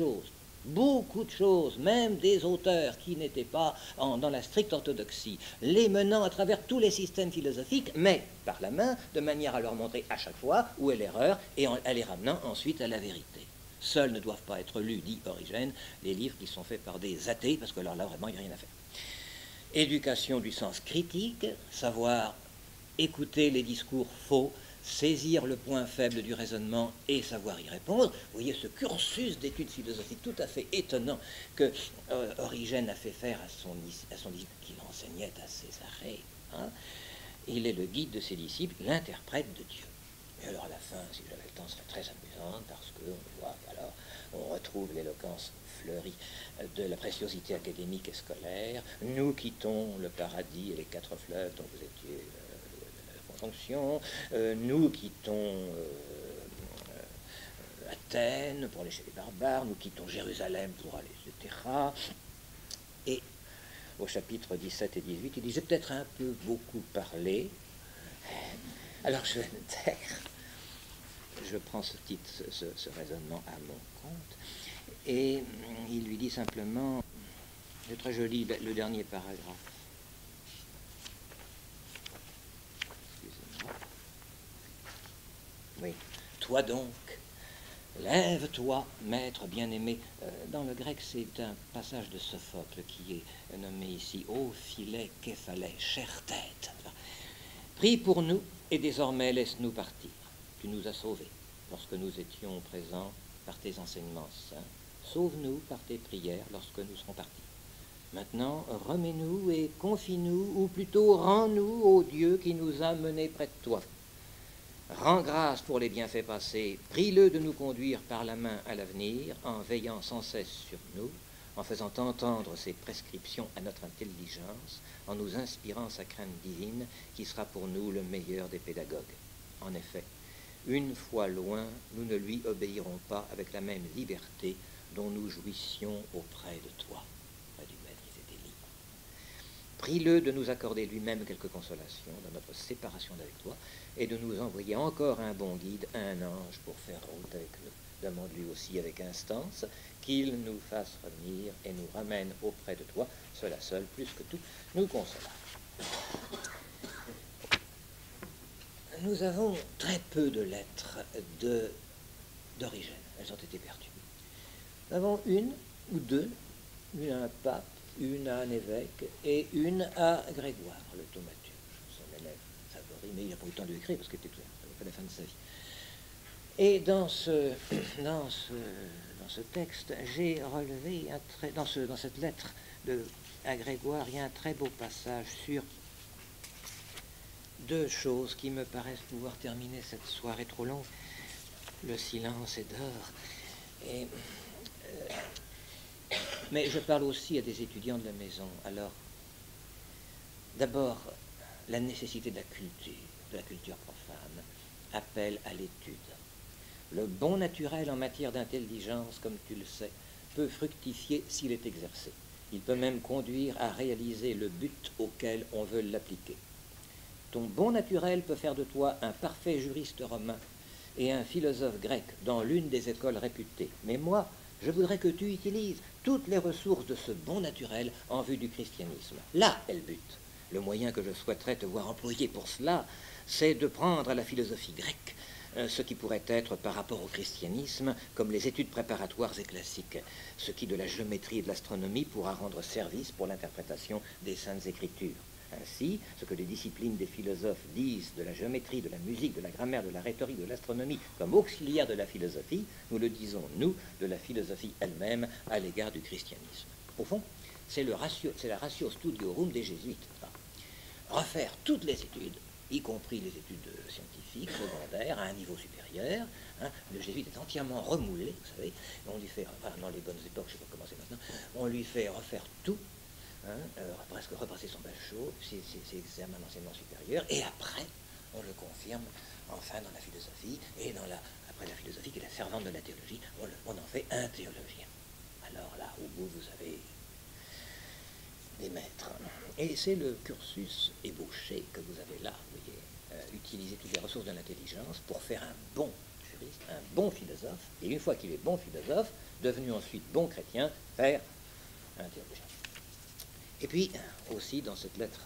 choses, même des auteurs qui n'étaient pas dans la stricte orthodoxie, les menant à travers tous les systèmes philosophiques, mais par la main, de manière à leur montrer à chaque fois où est l'erreur, et en les ramenant ensuite à la vérité. Seuls ne doivent pas être lus, dit Origène, les livres qui sont faits par des athées, parce que alors là, vraiment, il n'y a rien à faire. Éducation du sens critique, savoir écouter les discours faux, saisir le point faible du raisonnement et savoir y répondre. Vous voyez ce cursus d'études philosophiques tout à fait étonnant que Origène a fait faire à son disciple qu'il enseignait à Césarée. Hein. il est le guide de ses disciples, l'interprète de Dieu. Et alors à la fin, si j'avais le temps, ce serait très amusant, parce qu'on voit qu'alors on retrouve l'éloquence fleurie de la préciosité académique et scolaire. Nous quittons le paradis et les 4 fleuves dont vous étiez la conjonction. Nous quittons Athènes pour aller chez les barbares. Nous quittons Jérusalem pour aller, etc. Et au chapitre 17 et 18, il dit « J'ai peut-être un peu beaucoup parlé, alors je vais me taire. » Je prends ce raisonnement à mon compte, et il lui dit simplement, c'est très joli, le dernier paragraphe. Excusez-moi. Oui. Toi donc, lève-toi, maître bien-aimé. Dans le grec, c'est un passage de Sophocle qui est nommé ici, ô filet, képhalais, chère tête. Prie pour nous, et désormais laisse-nous partir. Tu nous as sauvés lorsque nous étions présents par tes enseignements saints. Sauve-nous par tes prières lorsque nous serons partis. Maintenant, remets-nous et confie-nous, ou plutôt rends-nous au Dieu qui nous a menés près de toi. Rends grâce pour les bienfaits passés, prie-le de nous conduire par la main à l'avenir, en veillant sans cesse sur nous, en faisant entendre ses prescriptions à notre intelligence, en nous inspirant sa crainte divine, qui sera pour nous le meilleur des pédagogues. En effet, une fois loin, nous ne lui obéirons pas avec la même liberté dont nous jouissions auprès de toi. Près du Maître, ils étaient libres. Prie-le de nous accorder lui-même quelques consolations dans notre séparation d'avec toi et de nous envoyer encore un bon guide, un ange, pour faire route avec nous. Demande lui aussi avec instance qu'il nous fasse revenir et nous ramène auprès de toi. Cela seul, plus que tout, nous consolera. Nous avons très peu de lettres d'Origène. Elles ont été perdues. Nous avons une ou deux, une à un pape, une à un évêque et une à Grégoire, le thaumaturge, son élève favori, mais il n'a pas eu le temps de l'écrire parce qu'il était à la fin de sa vie. Et dans ce texte, j'ai relevé, dans cette lettre à Grégoire, il y a un très beau passage sur 2 choses qui me paraissent pouvoir terminer cette soirée trop longue. Le silence est d'or. Mais je parle aussi à des étudiants de la maison. Alors, d'abord, la nécessité de la culture profane, appelle à l'étude. Le bon naturel en matière d'intelligence, comme tu le sais, peut fructifier s'il est exercé. Il peut même conduire à réaliser le but auquel on veut l'appliquer. Ton bon naturel peut faire de toi un parfait juriste romain et un philosophe grec dans l'une des écoles réputées. Mais moi, je voudrais que tu utilises toutes les ressources de ce bon naturel en vue du christianisme. Là est le but. Le moyen que je souhaiterais te voir employer pour cela, c'est de prendre à la philosophie grecque ce qui pourrait être par rapport au christianisme comme les études préparatoires et classiques, ce qui de la géométrie et de l'astronomie pourra rendre service pour l'interprétation des Saintes Écritures. Ainsi, ce que les disciplines des philosophes disent de la géométrie, de la musique, de la grammaire, de la rhétorique, de l'astronomie comme auxiliaire de la philosophie, nous le disons, nous, de la philosophie elle-même à l'égard du christianisme. Au fond, c'est la ratio studiorum des jésuites. Refaire toutes les études, y compris les études scientifiques, secondaires, à un niveau supérieur. Le jésuite est entièrement remoulé, vous savez, on lui fait, dans les bonnes époques, je ne sais pas comment c'est maintenant, on lui fait refaire tout, presque repasser son bachot, ses examens d'enseignement supérieur, et après, on le confirme, enfin, dans la philosophie, et après la philosophie, qui est la servante de la théologie, on en fait un théologien. Alors là, au bout, vous avez des maîtres. Et c'est le cursus ébauché que vous avez là, vous voyez, utiliser toutes les ressources de l'intelligence pour faire un bon juriste, un bon philosophe, et une fois qu'il est bon philosophe, devenu ensuite bon chrétien, faire un théologien. Et puis, aussi dans cette lettre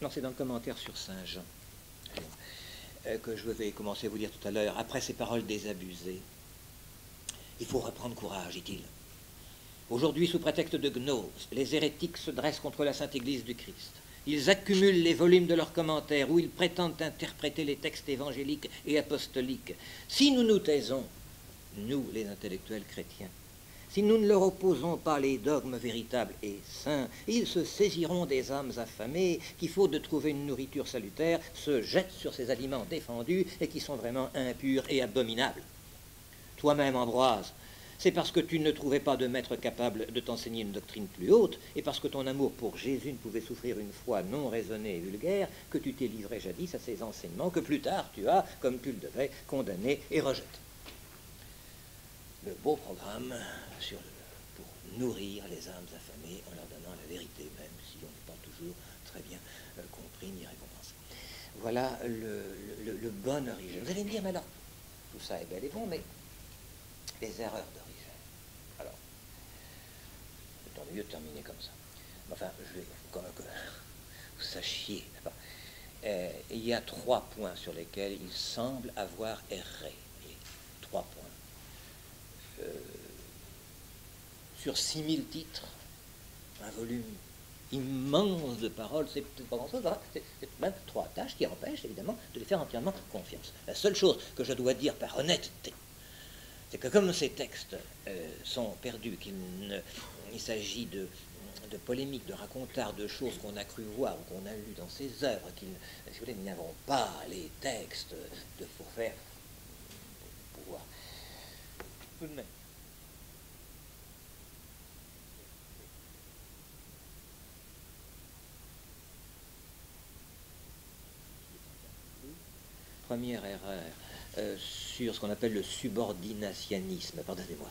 non, c'est dans le commentaire sur Saint Jean, que je vais commencer à vous lire tout à l'heure, après ces paroles désabusées. Il faut reprendre courage, dit-il. Aujourd'hui, sous prétexte de gnose, les hérétiques se dressent contre la Sainte Église du Christ. Ils accumulent les volumes de leurs commentaires où ils prétendent interpréter les textes évangéliques et apostoliques. Si nous nous taisons, nous, les intellectuels chrétiens, Si nous ne leur opposons pas les dogmes véritables et saints, ils se saisiront des âmes affamées qui, faute de trouver une nourriture salutaire, se jettent sur ces aliments défendus et qui sont vraiment impurs et abominables. Toi-même, Ambroise, c'est parce que tu ne trouvais pas de maître capable de t'enseigner une doctrine plus haute, et parce que ton amour pour Jésus ne pouvait souffrir une foi non raisonnée et vulgaire, que tu t'es livré jadis à ces enseignements que plus tard tu as, comme tu le devais, condamné et rejeté. Le beau programme pour nourrir les âmes affamées en leur donnant la vérité, même si on n'est pas toujours très bien compris ni récompensé. Voilà le bon origine. Vous allez me dire, mais alors, tout ça est bel et bon, mais les erreurs d'origine. Alors, c'est tant mieux de terminer comme ça. Enfin, je vais quand même que vous sachiez. Il y a 3 points sur lesquels il semble avoir erré. 3 points. Sur 6000 titres, un volume immense de paroles, c'est peut-être pas grand-chose, hein, c'est même 3 tâches qui empêchent évidemment de les faire entièrement confiance. La seule chose que je dois dire par honnêteté, c'est que comme ces textes sont perdus, qu'il s'agit de polémiques, de racontards, de choses qu'on a cru voir ou qu'on a lues dans ces œuvres, si vous voulez, nous n'avons pas les textes pour pouvoir. Tout de même. Première erreur sur ce qu'on appelle le subordinationnisme, pardonnez-moi.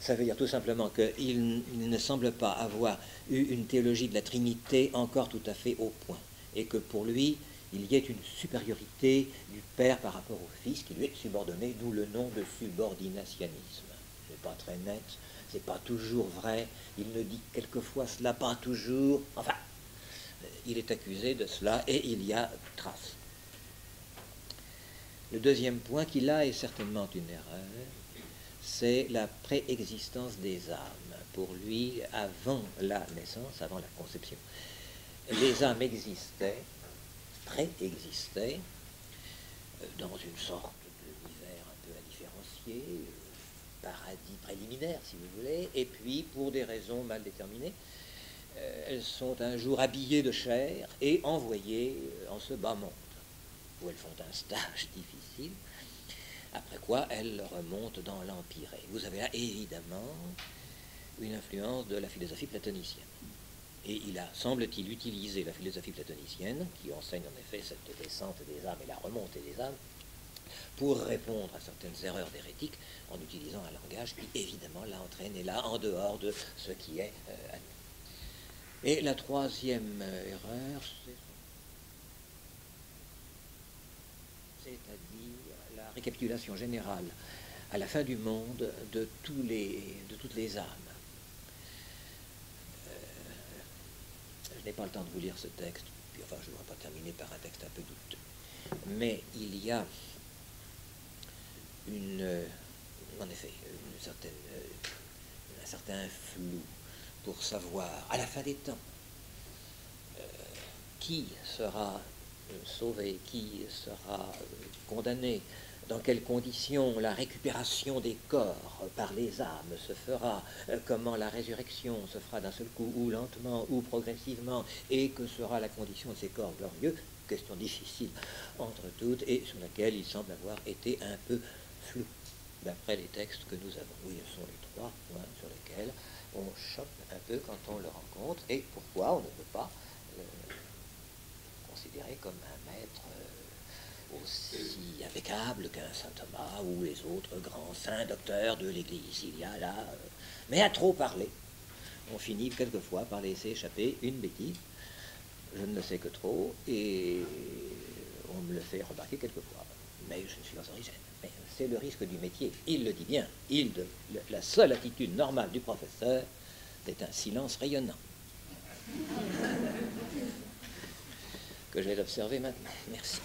Ça veut dire tout simplement qu'il ne semble pas avoir eu une théologie de la Trinité encore tout à fait au point, et que pour lui, il y ait une supériorité du Père par rapport au Fils qui lui est subordonné, d'où le nom de subordinationnisme. C'est pas très net, c'est pas toujours vrai, il ne dit quelquefois cela, pas toujours, enfin, il est accusé de cela et il y a trace. Le deuxième point qu'il a est certainement une erreur, c'est la préexistence des âmes. Pour lui, avant la naissance, avant la conception, les âmes existaient, préexistaient, dans une sorte d'univers un peu indifférencié, paradis préliminaire si vous voulez, et puis pour des raisons mal déterminées, elles sont un jour habillées de chair et envoyées en ce bas monde, où elles font un stage difficile, après quoi elles remontent dans l'Empyrée. Vous avez là évidemment une influence de la philosophie platonicienne. Et il a, semble-t-il, utilisé la philosophie platonicienne, qui enseigne en effet cette descente des âmes et la remontée des âmes, pour répondre à certaines erreurs d'hérétiques, en utilisant un langage qui, évidemment, l'a entraîné là, en dehors de ce qui est admis. Et la troisième erreur, c'est-à-dire la récapitulation générale à la fin du monde de toutes les âmes. Je n'ai pas le temps de vous lire ce texte, puis enfin je ne voudrais pas terminer par un texte un peu douteux. Mais il y a en effet un certain flou pour savoir, à la fin des temps, qui sera sauvé, qui sera condamné, dans quelles conditions la récupération des corps par les âmes se fera, comment la résurrection se fera d'un seul coup, ou lentement, ou progressivement, et que sera la condition de ces corps glorieux, question difficile entre toutes, et sur laquelle il semble avoir été un peu flou, d'après les textes que nous avons. Oui, ce sont les 3 points sur lesquels on choque un peu quand on le rencontre, et pourquoi on ne peut pas considéré comme un maître aussi impeccable qu'un saint Thomas ou les autres grands saints docteurs de l'Église. Il y a là... mais à trop parler, on finit quelquefois par laisser échapper une bêtise. Je ne le sais que trop, et on me le fait remarquer quelquefois. Mais je ne suis pas origine. Mais c'est le risque du métier. Il le dit bien. La seule attitude normale du professeur, c'est un silence rayonnant. Que je vais l'observer maintenant. Merci.